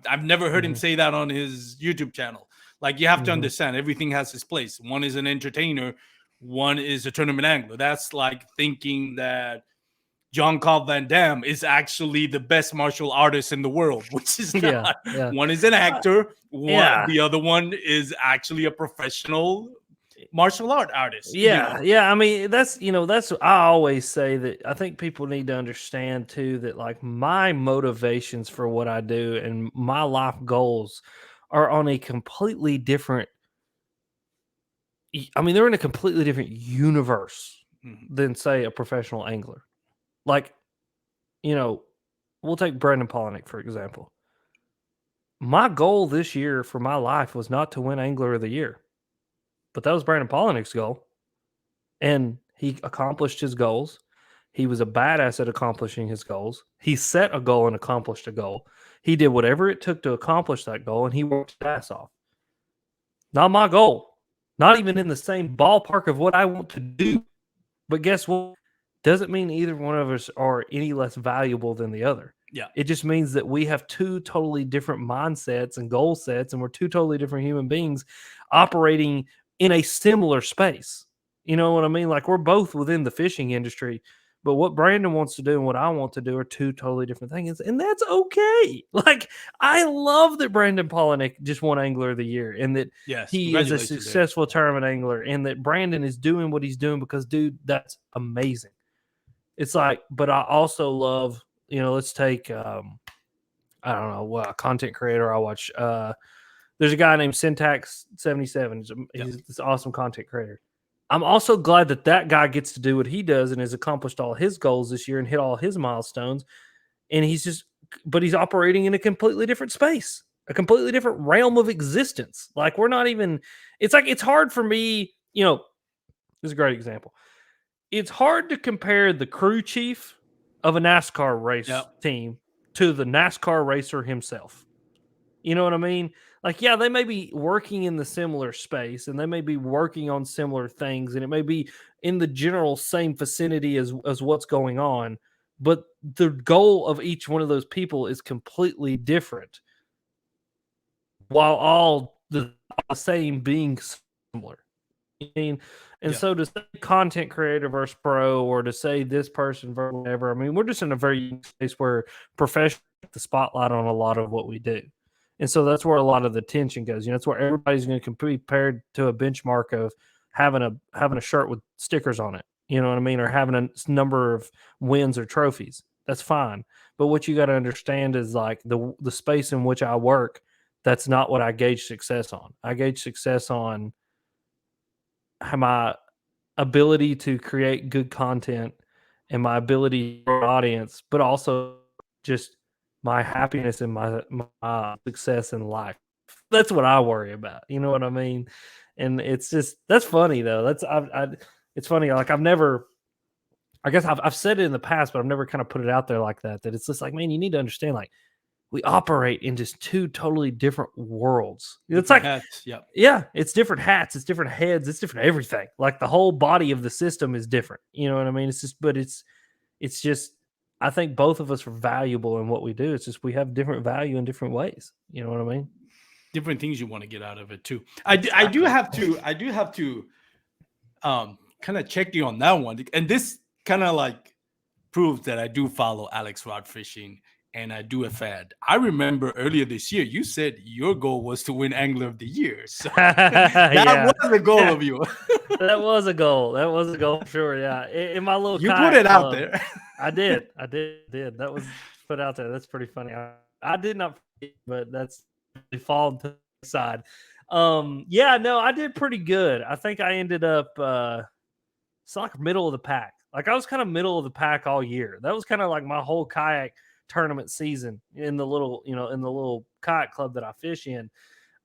I've never heard him say that on his YouTube channel. Like, you have to understand, everything has its place. One is an entertainer, one is a tournament angler. That's like thinking that John Cobb Van Damme is actually the best martial artist in the world, which is not. Yeah. One is an actor. The other one is actually a professional martial art artist. Yeah. I mean, that's I always say that I think people need to understand too that like my motivations for what I do and my life goals are on a completely different. I mean, they're in a completely different universe than say a professional angler. Like, we'll take Brendan Polnick, for example. My goal this year for my life was not to win Angler of the Year, but that was Brandon Polnick's goal. And he accomplished his goals. He was a badass at accomplishing his goals. He set a goal and accomplished a goal. He did whatever it took to accomplish that goal, and he worked his ass off. Not my goal. Not even in the same ballpark of what I want to do. But guess what? Doesn't mean either one of us are any less valuable than the other. Yeah. It just means that we have two totally different mindsets and goal sets, and we're two totally different human beings operating in a similar space. You know what I mean? Like, we're both within the fishing industry, but what Brandon wants to do and what I want to do are two totally different things. And that's okay. Like, I love that Brandon Polinick just won Angler of the Year, and that Yes, he is a congratulations there. successful tournament angler, and that Brandon is doing what he's doing, because, dude, that's amazing. It's like, but I also love, let's take, I don't know, what content creator I watch. There's a guy named Syntax77. He's this awesome content creator. I'm also glad that guy gets to do what he does and has accomplished all his goals this year and hit all his milestones. And but he's operating in a completely different space, a completely different realm of existence. Like, we're not even, it's hard for me, this is a great example. It's hard to compare the crew chief of a NASCAR race team to the NASCAR racer himself. You know what I mean? Like, yeah, they may be working in the similar space, and they may be working on similar things, and it may be in the general same vicinity as what's going on, but the goal of each one of those people is completely different, while all the same being similar. I mean, and so to say content creator versus pro, or to say this person versus whatever, I mean, we're just in a very unique space where professionals get the spotlight on a lot of what we do. And so that's where a lot of the tension goes. That's where everybody's going to compare to a benchmark of having a shirt with stickers on it. You know what I mean? Or having a number of wins or trophies. That's fine. But what you got to understand is, like, the space in which I work, that's not what I gauge success on. I gauge success on my ability to create good content and my ability for an audience, but also just my happiness and my success in life. That's what I worry about. You know what I mean? And it's just, that's funny though. It's funny. Like, I guess I've said it in the past, but I've never kind of put it out there like that. That it's just like, man, you need to understand, like, we operate in just two totally different worlds. It's like, hats, yeah, it's different hats, it's different heads, it's different everything. Like, the whole body of the system is different. You know what I mean? It's just, but it's just, I think both of us are valuable in what we do. It's just we have different value in different ways. You know what I mean? Different things you want to get out of it too. I do have to kind of check you on that one, and this kind of like proves that I do follow Alex Rod Fishing, and I do a fan. I remember earlier this year you said your goal was to win Angler of the Year. So that was the goal of you. That was a goal. That was a goal for sure. Yeah, in my little you put it out there. I did. That was put out there. That's pretty funny. I did not, but that's fallen to the side. Yeah, no, I did pretty good. I think I ended up it's like middle of the pack. Like, I was kind of middle of the pack all year. That was kind of like my whole kayak tournament season in the little kayak club that I fish in.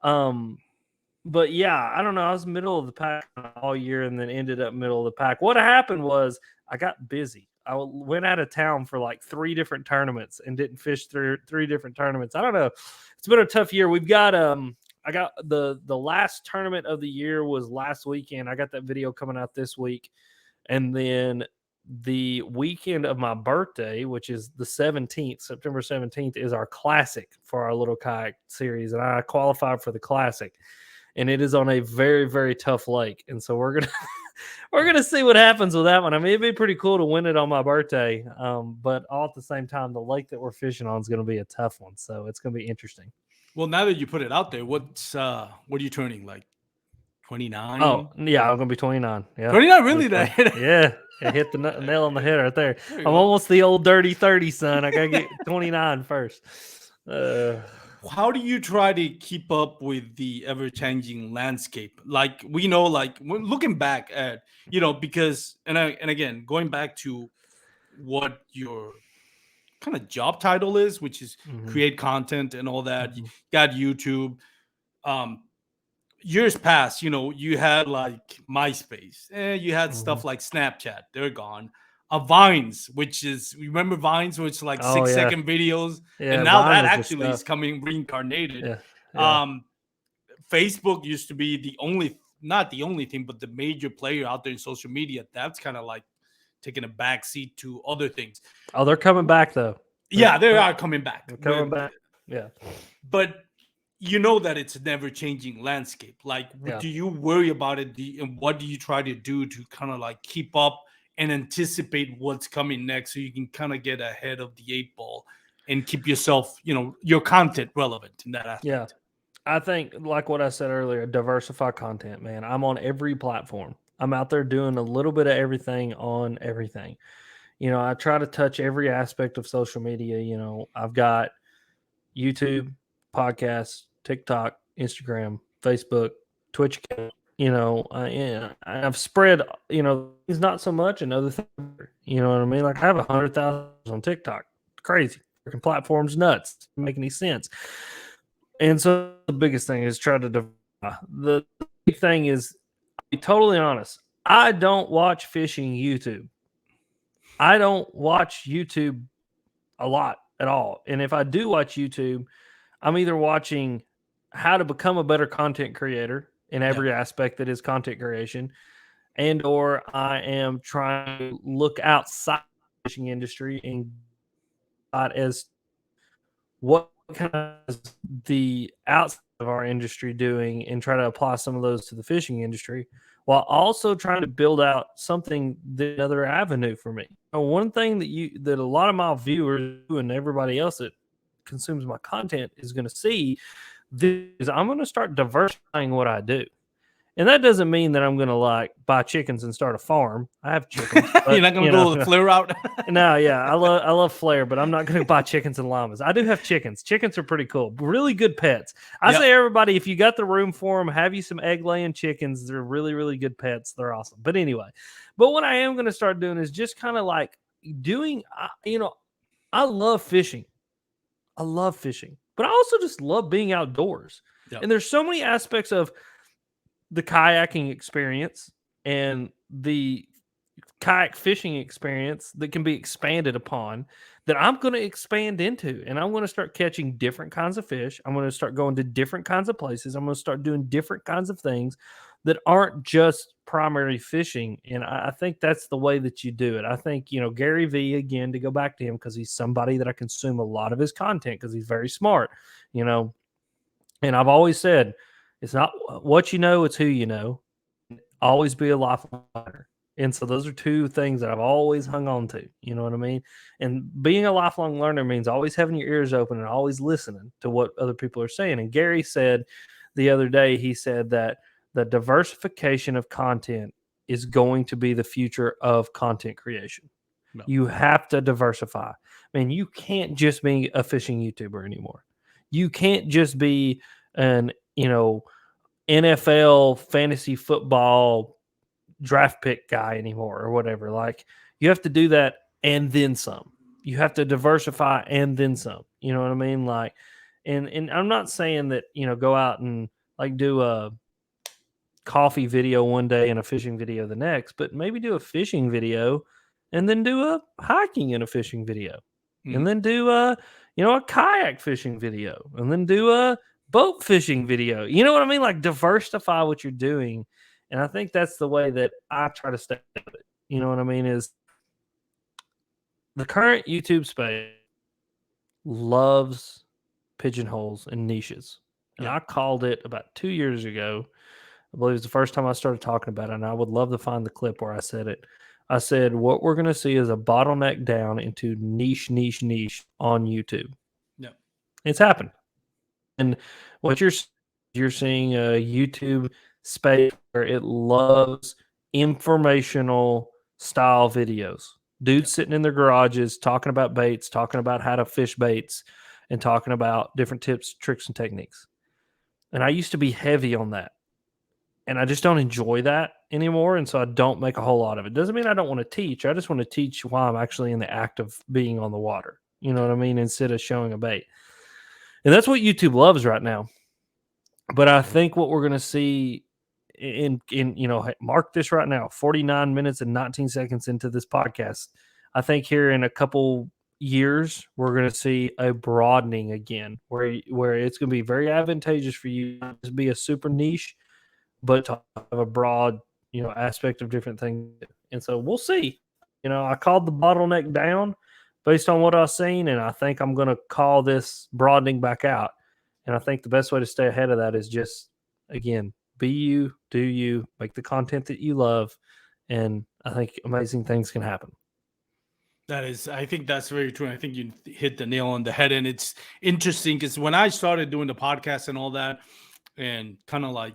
But yeah, I don't know. I was middle of the pack all year, and then ended up middle of the pack. What happened was I got busy. I went out of town for like 3 different tournaments and didn't fish through 3 different tournaments. I don't know. It's been a tough year. We've got I got the last tournament of the year was last weekend. I got that video coming out this week. And then the weekend of my birthday, which is the 17th, September 17th, is our classic for our little kayak series. And I qualified for the classic. And it is on a very, very tough lake. And so we're gonna see what happens with that one. I mean, it'd be pretty cool to win it on my birthday. But all at the same time, the lake that we're fishing on is gonna be a tough one. So it's gonna be interesting. Well, now that you put it out there, what are you turning, like 29? Oh, yeah, I'm gonna be 29. Yeah. 29, really? Yeah. I hit the nail on the head right there. I'm almost the old dirty 30, son. I gotta get 29 first. How do you try to keep up with the ever-changing landscape? Like, we know, like, when looking back at, because, and again, going back to what your kind of job title is, which is create content and all that. You got YouTube. Years past, you had like MySpace, you had stuff like Snapchat, they're gone. Vines, which is, remember Vines, which is like 6-second videos, and now that actually is coming reincarnated. Facebook used to be not the only thing, but the major player out there in social media. That's kind of like taking a backseat to other things. Oh, they're coming back though. Yeah, they are coming back. They're coming back. Yeah, but you know that it's a never changing landscape. Like, Yeah. do you worry about it? And what do you try to do to kind of like keep up and anticipate what's coming next so you can kind of get ahead of the 8 ball and keep yourself, your content relevant in that aspect? Yeah. I think, like what I said earlier, diversify content, man. I'm on every platform. I'm out there doing a little bit of everything on everything. I try to touch every aspect of social media. I've got YouTube, podcasts, TikTok, Instagram, Facebook, Twitch account. I've spread, things not so much and other things. You know what I mean? Like, I have 100,000 on TikTok. Crazy. Freaking platform's nuts. Doesn't make any sense. And so the biggest thing is try to diversify. The big thing is, I'll be totally honest, I don't watch fishing YouTube. I don't watch YouTube a lot at all. And if I do watch YouTube, I'm either watching how to become a better content creator in every aspect that is content creation, and or I am trying to look outside the fishing industry and as what kind of the outside of our industry doing and try to apply some of those to the fishing industry while also trying to build out something, the other avenue for me. One thing that a lot of my viewers and everybody else that consumes my content is going to see is I'm going to start diversifying what I do. And that doesn't mean that I'm going to like buy chickens and start a farm. I have chickens. But, You're not going to go the flare route? No, yeah. I love flare, but I'm not going to buy chickens and llamas. I do have chickens. Chickens are pretty cool. Really good pets. I say everybody, if you got the room for them, have you some egg laying chickens. They're really, really good pets. They're awesome. But anyway, what I am going to start doing is just kind of like doing, I love fishing. I love fishing, but I also just love being outdoors. And there's so many aspects of the kayaking experience and the kayak fishing experience that can be expanded upon that I'm going to expand into. And I'm going to start catching different kinds of fish. I'm going to start going to different kinds of places. I'm going to start doing different kinds of things that aren't just primary fishing. And I think that's the way that you do it. I think, Gary Vee, again, to go back to him, because he's somebody that I consume a lot of his content because he's very smart, and I've always said, it's not what you know, it's who you know. Always be a lifelong learner. And so those are two things that I've always hung on to. You know what I mean? And being a lifelong learner means always having your ears open and always listening to what other people are saying. And Gary said the other day, he said that the diversification of content is going to be the future of content creation. No. You have to diversify. I mean, you can't just be a fishing YouTuber anymore. You can't just be an, NFL fantasy football draft pick guy anymore or whatever. Like, you have to do that and then some. You have to diversify and then some. You know what I mean? Like, and I'm not saying that, go out and like do a coffee video one day and a fishing video the next, but maybe do a fishing video and then do a hiking and a fishing video. And then do a kayak fishing video and then do a boat fishing video. You know what I mean? Like, diversify what you're doing. And I think that's the way that I try to stay with it. You know what I mean? Is the current YouTube space loves pigeonholes and niches. And I called it about 2 years ago. I believe it's the first time I started talking about it. And I would love to find the clip where I said it. I said, what we're going to see is a bottleneck down into niche on YouTube. Yeah. It's happened. And what you're seeing a YouTube space where it loves informational style videos. Dudes sitting in their garages talking about baits, talking about how to fish baits, and talking about different tips, tricks, and techniques. And I used to be heavy on that. And I just don't enjoy that anymore. And so I don't make a whole lot of it. Doesn't mean I don't want to teach. I just want to teach while I'm actually in the act of being on the water. You know what I mean? Instead of showing a bait. And that's what YouTube loves right now. But I think what we're going to see in mark this right now, 49 minutes and 19 seconds into this podcast, I think here in a couple years, we're going to see a broadening again where it's going to be very advantageous for you to be a super niche, but to have a broad, aspect of different things. And so we'll see. I called the bottleneck down based on what I've seen, and I think I'm going to call this broadening back out. And I think the best way to stay ahead of that is just, again, be you, do you, make the content that you love, and I think amazing things can happen. I think that's very true. I think you hit the nail on the head. And it's interesting because when I started doing the podcast and all that, and kind of like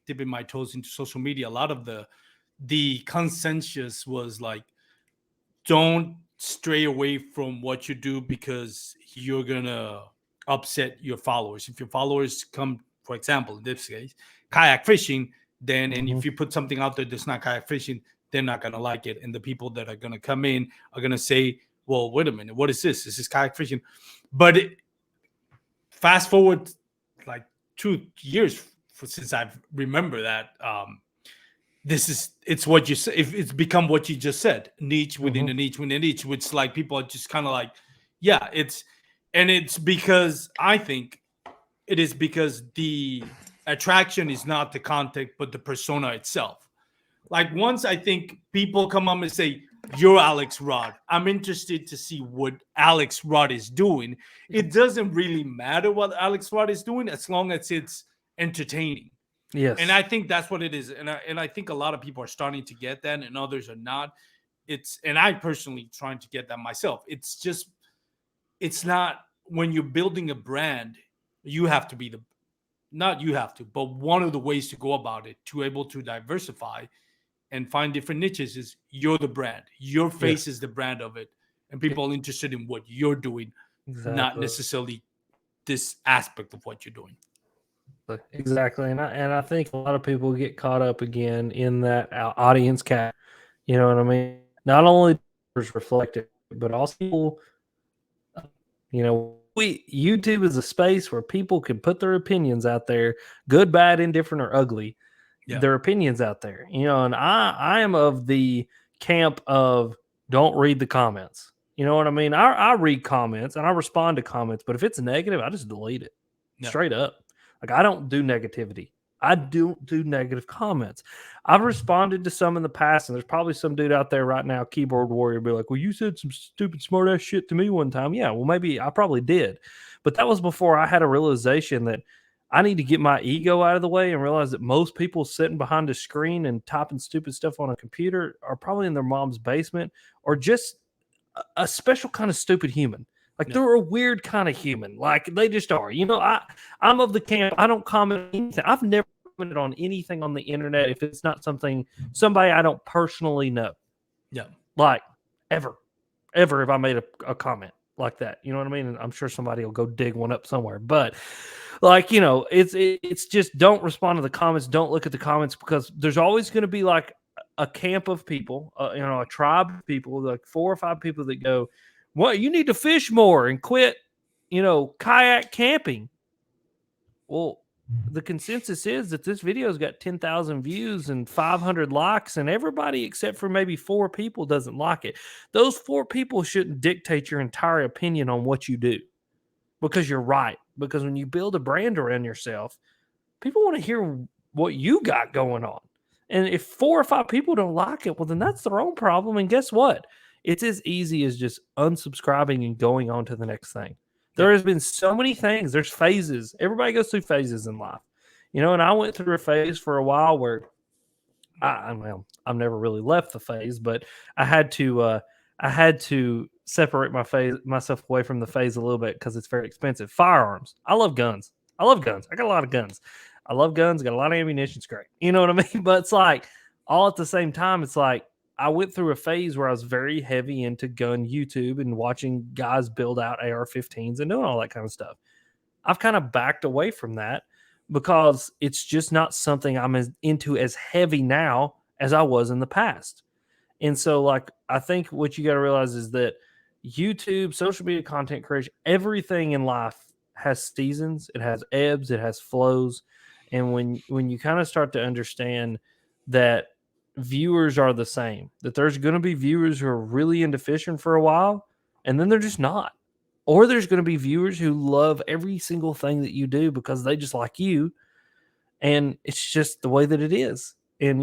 dipping my toes into social media, a lot of the consensus was like, don't stray away from what you do because you're gonna upset your followers. If your followers come, for example, in this case, kayak fishing, then and if you put something out there that's not kayak fishing, they're not gonna like it. And the people that are gonna come in are gonna say, well, wait a minute, what is this? This is kayak fishing. But fast forward like 2 years since I remember that. It's what you say. If it's become what you just said, niche within a niche within a niche, which like people are just kind of like, yeah, it's because I think it is because the attraction is not the content but the persona itself. Like once I think people come up and say, you're Alex Rod, I'm interested to see what Alex Rod is doing. It doesn't really matter what Alex Rod is doing as long as it's entertaining. Yes. And I think that's what it is. And I think a lot of people are starting to get that and others are not. And I personally trying to get that myself. It's not when you're building a brand, you have to be not you have to, but one of the ways to go about it to able to diversify and find different niches is you're the brand. Your face is the brand of it. And people are interested in what you're doing, not necessarily this aspect of what you're doing. Exactly, and I think a lot of people get caught up again in that audience cap. You know what I mean? Not only is reflected, but also, YouTube is a space where people can put their opinions out there, good, bad, indifferent, or ugly. Yeah. Their opinions out there, and I am of the camp of don't read the comments. You know what I mean? I read comments and I respond to comments, but if it's negative, I just delete it straight up. Like, I don't do negativity. I don't do negative comments. I've responded to some in the past, and there's probably some dude out there right now, keyboard warrior, be like, well, you said some stupid smart ass shit to me one time. Yeah, well, maybe I probably did. But that was before I had a realization that I need to get my ego out of the way and realize that most people sitting behind a screen and typing stupid stuff on a computer are probably in their mom's basement or just a special kind of stupid human. Like, they're a weird kind of human. Like, they just are. I'm of the camp. I don't comment on anything. I've never commented on anything on the internet if it's not somebody I don't personally know. Yeah. Like, ever if I made a comment like that. You know what I mean? And I'm sure somebody will go dig one up somewhere. But, like, it's just don't respond to the comments. Don't look at the comments, because there's always going to be, like, a camp of people, a tribe of people, like 4 or 5 people that go, well, you need to fish more and quit, kayak camping. Well, the consensus is that this video's got 10,000 views and 500 likes, and everybody except for maybe 4 people doesn't like it. Those 4 people shouldn't dictate your entire opinion on what you do, because you're right. Because when you build a brand around yourself, people want to hear what you got going on. And if 4 or 5 people don't like it, well, then that's their own problem. And guess what? It's as easy as just unsubscribing and going on to the next thing. There has been so many things. There's phases. Everybody goes through phases in life. And I went through a phase for a while where I've never really left the phase, but I had to separate myself away from the phase a little bit because it's very expensive. Firearms. I love guns. I got a lot of guns. I love guns. Got a lot of ammunition. It's great. You know what I mean? But it's like, all at the same time, it's like, I went through a phase where I was very heavy into gun YouTube and watching guys build out AR-15s and doing all that kind of stuff. I've kind of backed away from that because it's just not something I'm into as heavy now as I was in the past. And so, like, I think what you got to realize is that YouTube, social media content creation, everything in life has seasons. It has ebbs. It has flows. And when you kind of start to understand that viewers are the same, that there's going to be viewers who are really into fishing for a while, and then they're just not. Or there's going to be viewers who love every single thing that you do because they just like you. And it's just the way that it is. And,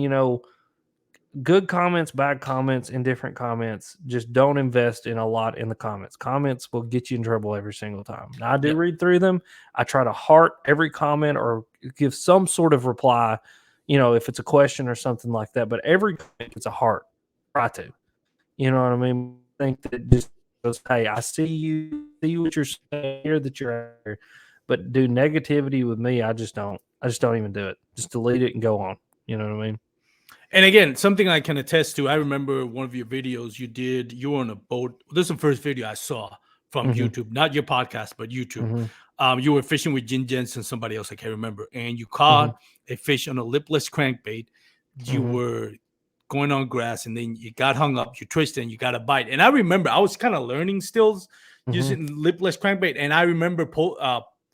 good comments, bad comments, indifferent comments. Just don't invest in a lot in the comments. Comments will get you in trouble every single time. Now, I do Yep. read through them. I try to heart every comment or give some sort of reply, if it's a question or something like that. But every comment gets a heart. Try to. You know what I mean? I think that just goes, hey, I see what you're saying here, that you're here. But do negativity with me, I just don't even do it. Just delete it and go on. You know what I mean? And again, something I can attest to. I remember one of your videos you did. You were on a boat. This is the first video I saw from YouTube, not your podcast, but YouTube. You were fishing with Jin Jensen, somebody else I can't remember, and you caught a fish on a lipless crankbait. You were going on grass, and then you got hung up. You twisted, and you got a bite. And I remember I was kind of learning stills using lipless crankbait, and I remember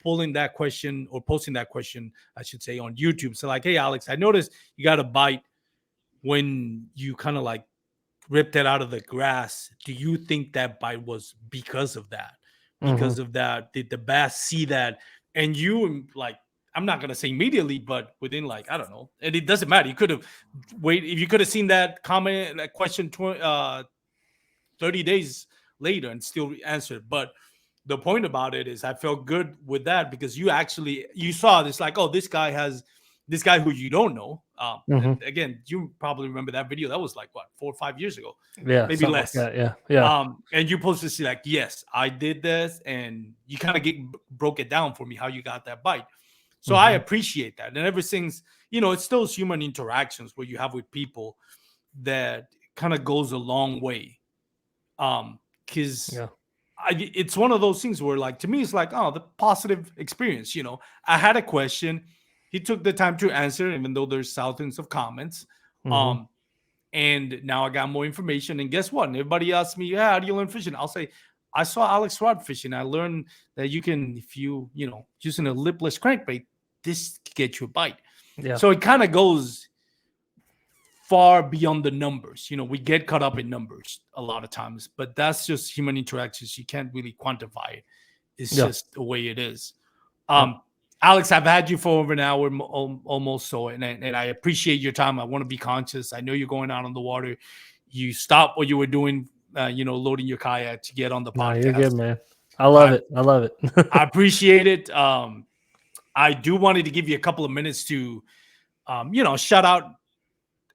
pulling that question or posting that question, I should say, on YouTube. So like, hey Alex, I noticed you got a bite when you kind of like ripped it out of the grass. Do you think that bite was because of that? Because of that, did the bass see that? And you like, I'm not gonna say immediately, but within like, I don't know, and it doesn't matter. You could have waited if you could have seen that comment, that question 30 days later and still answered. But the point about it is I felt good with that because you saw this like, oh, this guy who you don't know. Again, you probably remember that video. That was like what, 4 or 5 years ago, maybe less. Like yeah. And you posted to see like, yes, I did this, and you kind of broke it down for me how you got that bite. So I appreciate that. And ever since, it's still human interactions where you have with people that kind of goes a long way. Because it's one of those things where, like, to me, it's like, oh, the positive experience. I had a question. He took the time to answer, even though there's thousands of comments. And now I got more information. And guess what? And everybody asks me, yeah, how do you learn fishing? I'll say, I saw Alex Rod fishing. I learned that you can, if you, using a lipless crankbait, this can get you a bite. Yeah. So it kind of goes far beyond the numbers. We get caught up in numbers a lot of times, but that's just human interactions. You can't really quantify it. It's just the way it is. Alex, I've had you for over an hour almost, so, and I appreciate your time. I want to be conscious. I know you're going out on the water. You stopped what you were doing, loading your kayak to get on the podcast. You're good, man. I love it. I appreciate it. I do wanted to give you a couple of minutes to, shout out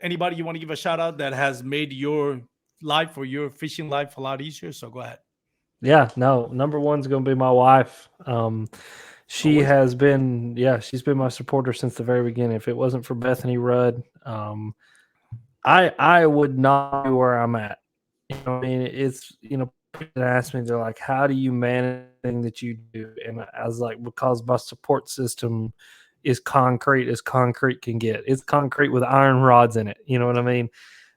anybody you want to give a shout out that has made your life or your fishing life a lot easier. So go ahead. Yeah, no, number one's going to be my wife. She's been my supporter since the very beginning. If it wasn't for Bethany Rudd, I would not be where I'm at. I mean, it's, people ask me, they're like, how do you manage everything that you do? And I was like, because my support system is concrete as concrete can get. It's concrete with iron rods in it. You know what I mean?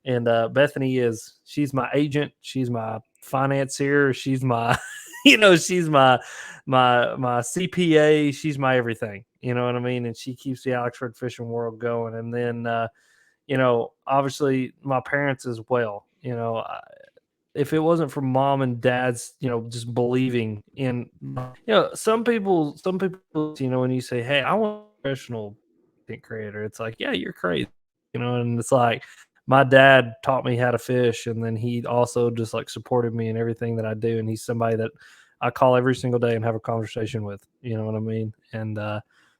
And Bethany she's my agent. She's my financier. She's my, she's my CPA. She's my everything. You know what I mean? And she keeps the Alex Rod fishing world going. And then, obviously my parents as well. If it wasn't for mom and dad's, just believing in, some people, when you say, hey, I want a professional content creator, it's like, yeah, you're crazy, and it's like, my dad taught me how to fish, and then he also just like supported me in everything that I do. And he's somebody that I call every single day and have a conversation with, you know what I mean? And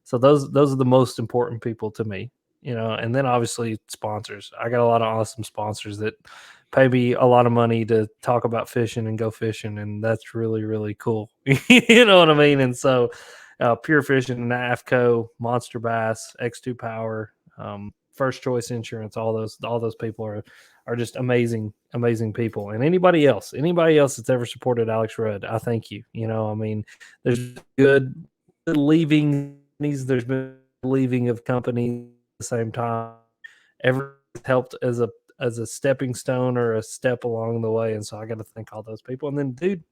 so those are the most important people to me, and then obviously sponsors. I got a lot of awesome sponsors that pay me a lot of money to talk about fishing and go fishing, and that's really, really cool. You know what I mean? And so Pure Fishing, NAFCO, Monster Bass, X2 Power, First Choice Insurance, all those people are just amazing people. And anybody else that's ever supported Alex Rudd, I thank you. I mean, there's good leaving, there's been leaving of companies at the same time. Everyone's helped as a stepping stone or a step along the way. And so I got to thank all those people. And then, dude,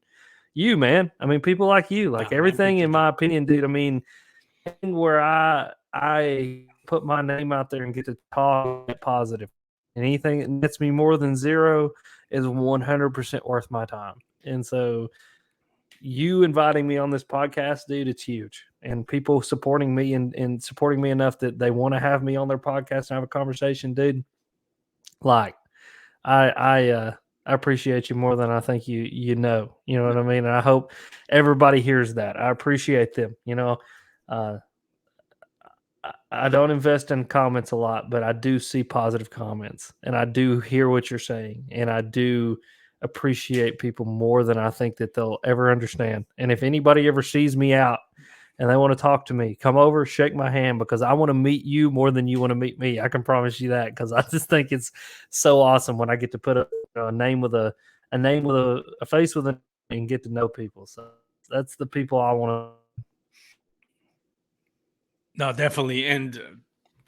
you, man, I mean, people like you, like everything, in my opinion, dude, I mean, where I put my name out there and get to talk positive, and anything that nets me more than zero is 100% worth my time. And so you inviting me on this podcast, dude, it's huge. And people supporting me and supporting me enough that they want to have me on their podcast and have a conversation, dude, Like I appreciate you more than I think you know. You know what I mean? And I hope everybody hears that. I appreciate them. Uh, I don't invest in comments a lot, but I do see positive comments, and I do hear what you're saying, and I do appreciate people more than I think that they'll ever understand. And if anybody ever sees me out and they want to talk to me, come over, shake my hand, because I want to meet you more than you want to meet me. I can promise you that, because I just think it's so awesome when I get to put a name with a name with a face with a and get to know people. So that's the people I want to. No, definitely. And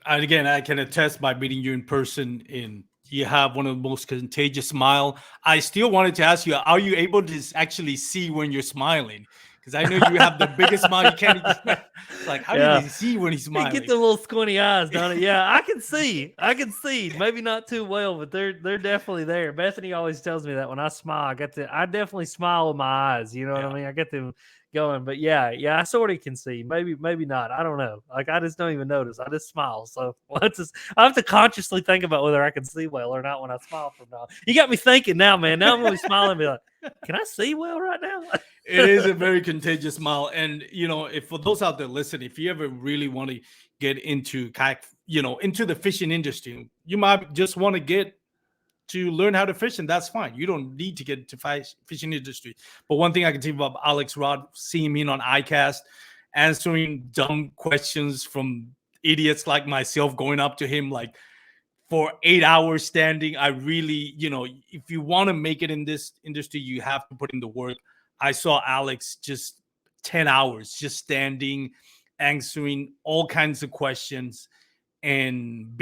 again, I can attest by meeting you in person. In you have one of the most contagious smile. I still wanted to ask you, are you able to actually see when you're smiling? Because I know you have the biggest smile. You can't. It's like, how do you see when he's You smiling? get the little squinty eyes, don't it? Yeah, I can see. I can see. Maybe not too well, but they're definitely there. Bethany always tells me that when I smile, I definitely smile with my eyes. You know what I mean? I get them going. But yeah, I sort of can see. Maybe not. I don't know. Like, I just don't even notice. I just smile. So I have to consciously think about whether I can see well or not when I smile from now. You got me thinking now, man. Now I'm gonna be smiling and be like, can I see well right now? It is a very contagious smile. And if for those out there listening, if you ever really want to get into kayak, into the fishing industry, you might just want to get to learn how to fish, and that's fine. You don't need to get into fishing industry. But one thing I can tell you about Alex Rod, seeing him on iCast, answering dumb questions from idiots like myself, going up to him like for 8 hours standing. I really, if you want to make it in this industry, you have to put in the work. I saw Alex just 10 hours just standing, answering all kinds of questions, and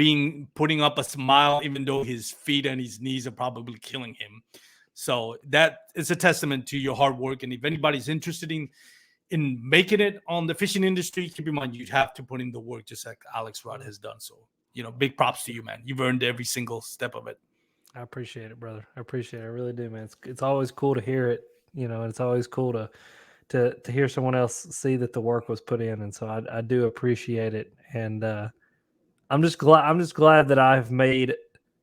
putting up a smile, even though his feet and his knees are probably killing him. So that is a testament to your hard work. And if anybody's interested in making it on the fishing industry, keep in mind you have to put in the work, just like Alex Rod has done. So big props to you, man. You've earned every single step of it. I appreciate it, brother. I appreciate it. I really do, man. It's always cool to hear it, and it's always cool to hear someone else see that the work was put in. And so I do appreciate it. And I'm just glad that I've made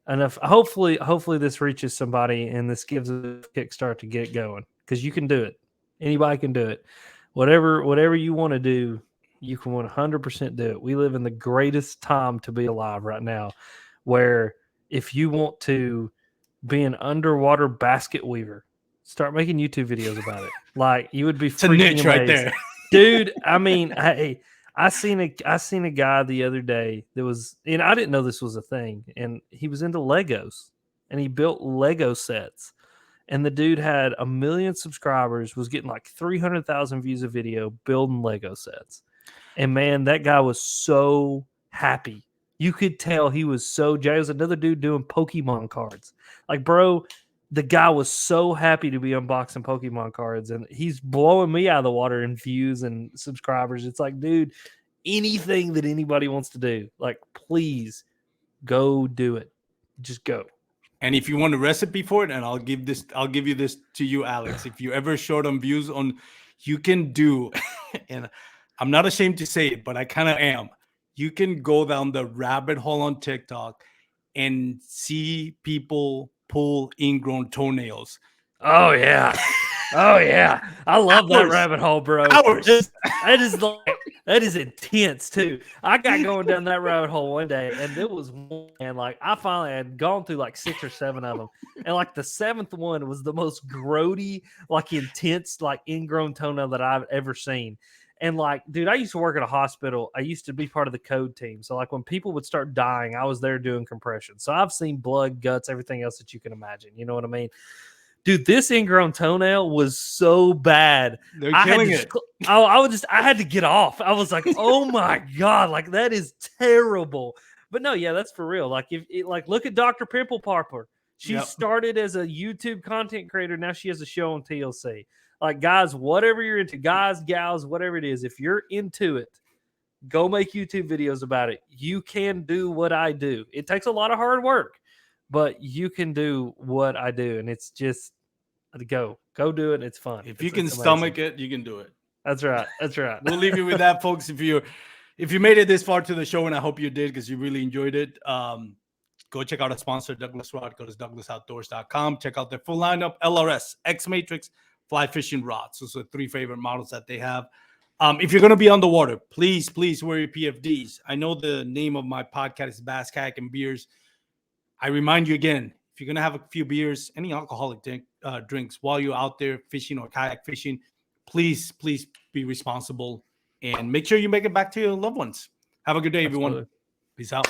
enough. Hopefully this reaches somebody and this gives a kickstart to get going, because you can do it. Anybody can do it. Whatever you want to do, you can 100% do it. We live in the greatest time to be alive right now, where if you want to be an underwater basket weaver, start making YouTube videos about it. Like, you would be it's a niche right there. Dude, I mean, hey, I seen a guy the other day that was, and I didn't know this was a thing, and he was into Legos, and he built Lego sets. And the dude had 1 million subscribers, was getting like 300,000 views a video building Lego sets. And man, that guy was so happy. You could tell he was so jazzed. There was another dude doing Pokemon cards. Like, bro, the guy was so happy to be unboxing Pokemon cards, and he's blowing me out of the water in views and subscribers. It's like, dude, anything that anybody wants to do, like, please go do it. Just go. And if you want a recipe for it, and I'll give you this to you, Alex. If you ever short on views on, you can do, and I'm not ashamed to say it, but I kind of am. You can go down the rabbit hole on TikTok and see people pull ingrown toenails. Oh yeah. Oh yeah. I love that rabbit hole, bro. That is intense too. I got going down that rabbit hole one day, and it was one, like, I finally had gone through like 6 or 7 of them, and like the 7th one was the most grody, like intense, like ingrown toenail that I've ever seen. And like, dude, I used to work at a hospital. I used to be part of the code team. So like, when people would start dying, I was there doing compression. So I've seen blood, guts, everything else that you can imagine. You know what I mean? Dude, this ingrown toenail was so bad. They're killing it. I had to get off. I was like, oh my God, like, that is terrible. But no, yeah, that's for real. Like, look at Dr. Pimple Popper. She started as a YouTube content creator. Now she has a show on TLC. Like, guys, whatever you're into, guys, gals, whatever it is, if you're into it, go make YouTube videos about it. You can do what I do. It takes a lot of hard work, but you can do what I do. And it's just, go do it. It's fun. If you can stomach it, you can do it. That's right. That's right. We'll leave you with that, folks. If you made it this far to the show, and I hope you did, because you really enjoyed it. go check out our sponsor, Douglas Rod. Go to douglasoutdoors.com. Check out their full lineup, LRS, X-Matrix, fly fishing rods. Those are the 3 favorite models that they have. If you're going to be on the water, please wear your PFDs. I know the name of my podcast is Bass, Kayak, and Beers. I remind you again, if you're going to have a few beers, any alcoholic drinks while you're out there fishing or kayak fishing, please be responsible and make sure you make it back to your loved ones. Have a good day, everyone. Absolutely. Peace out.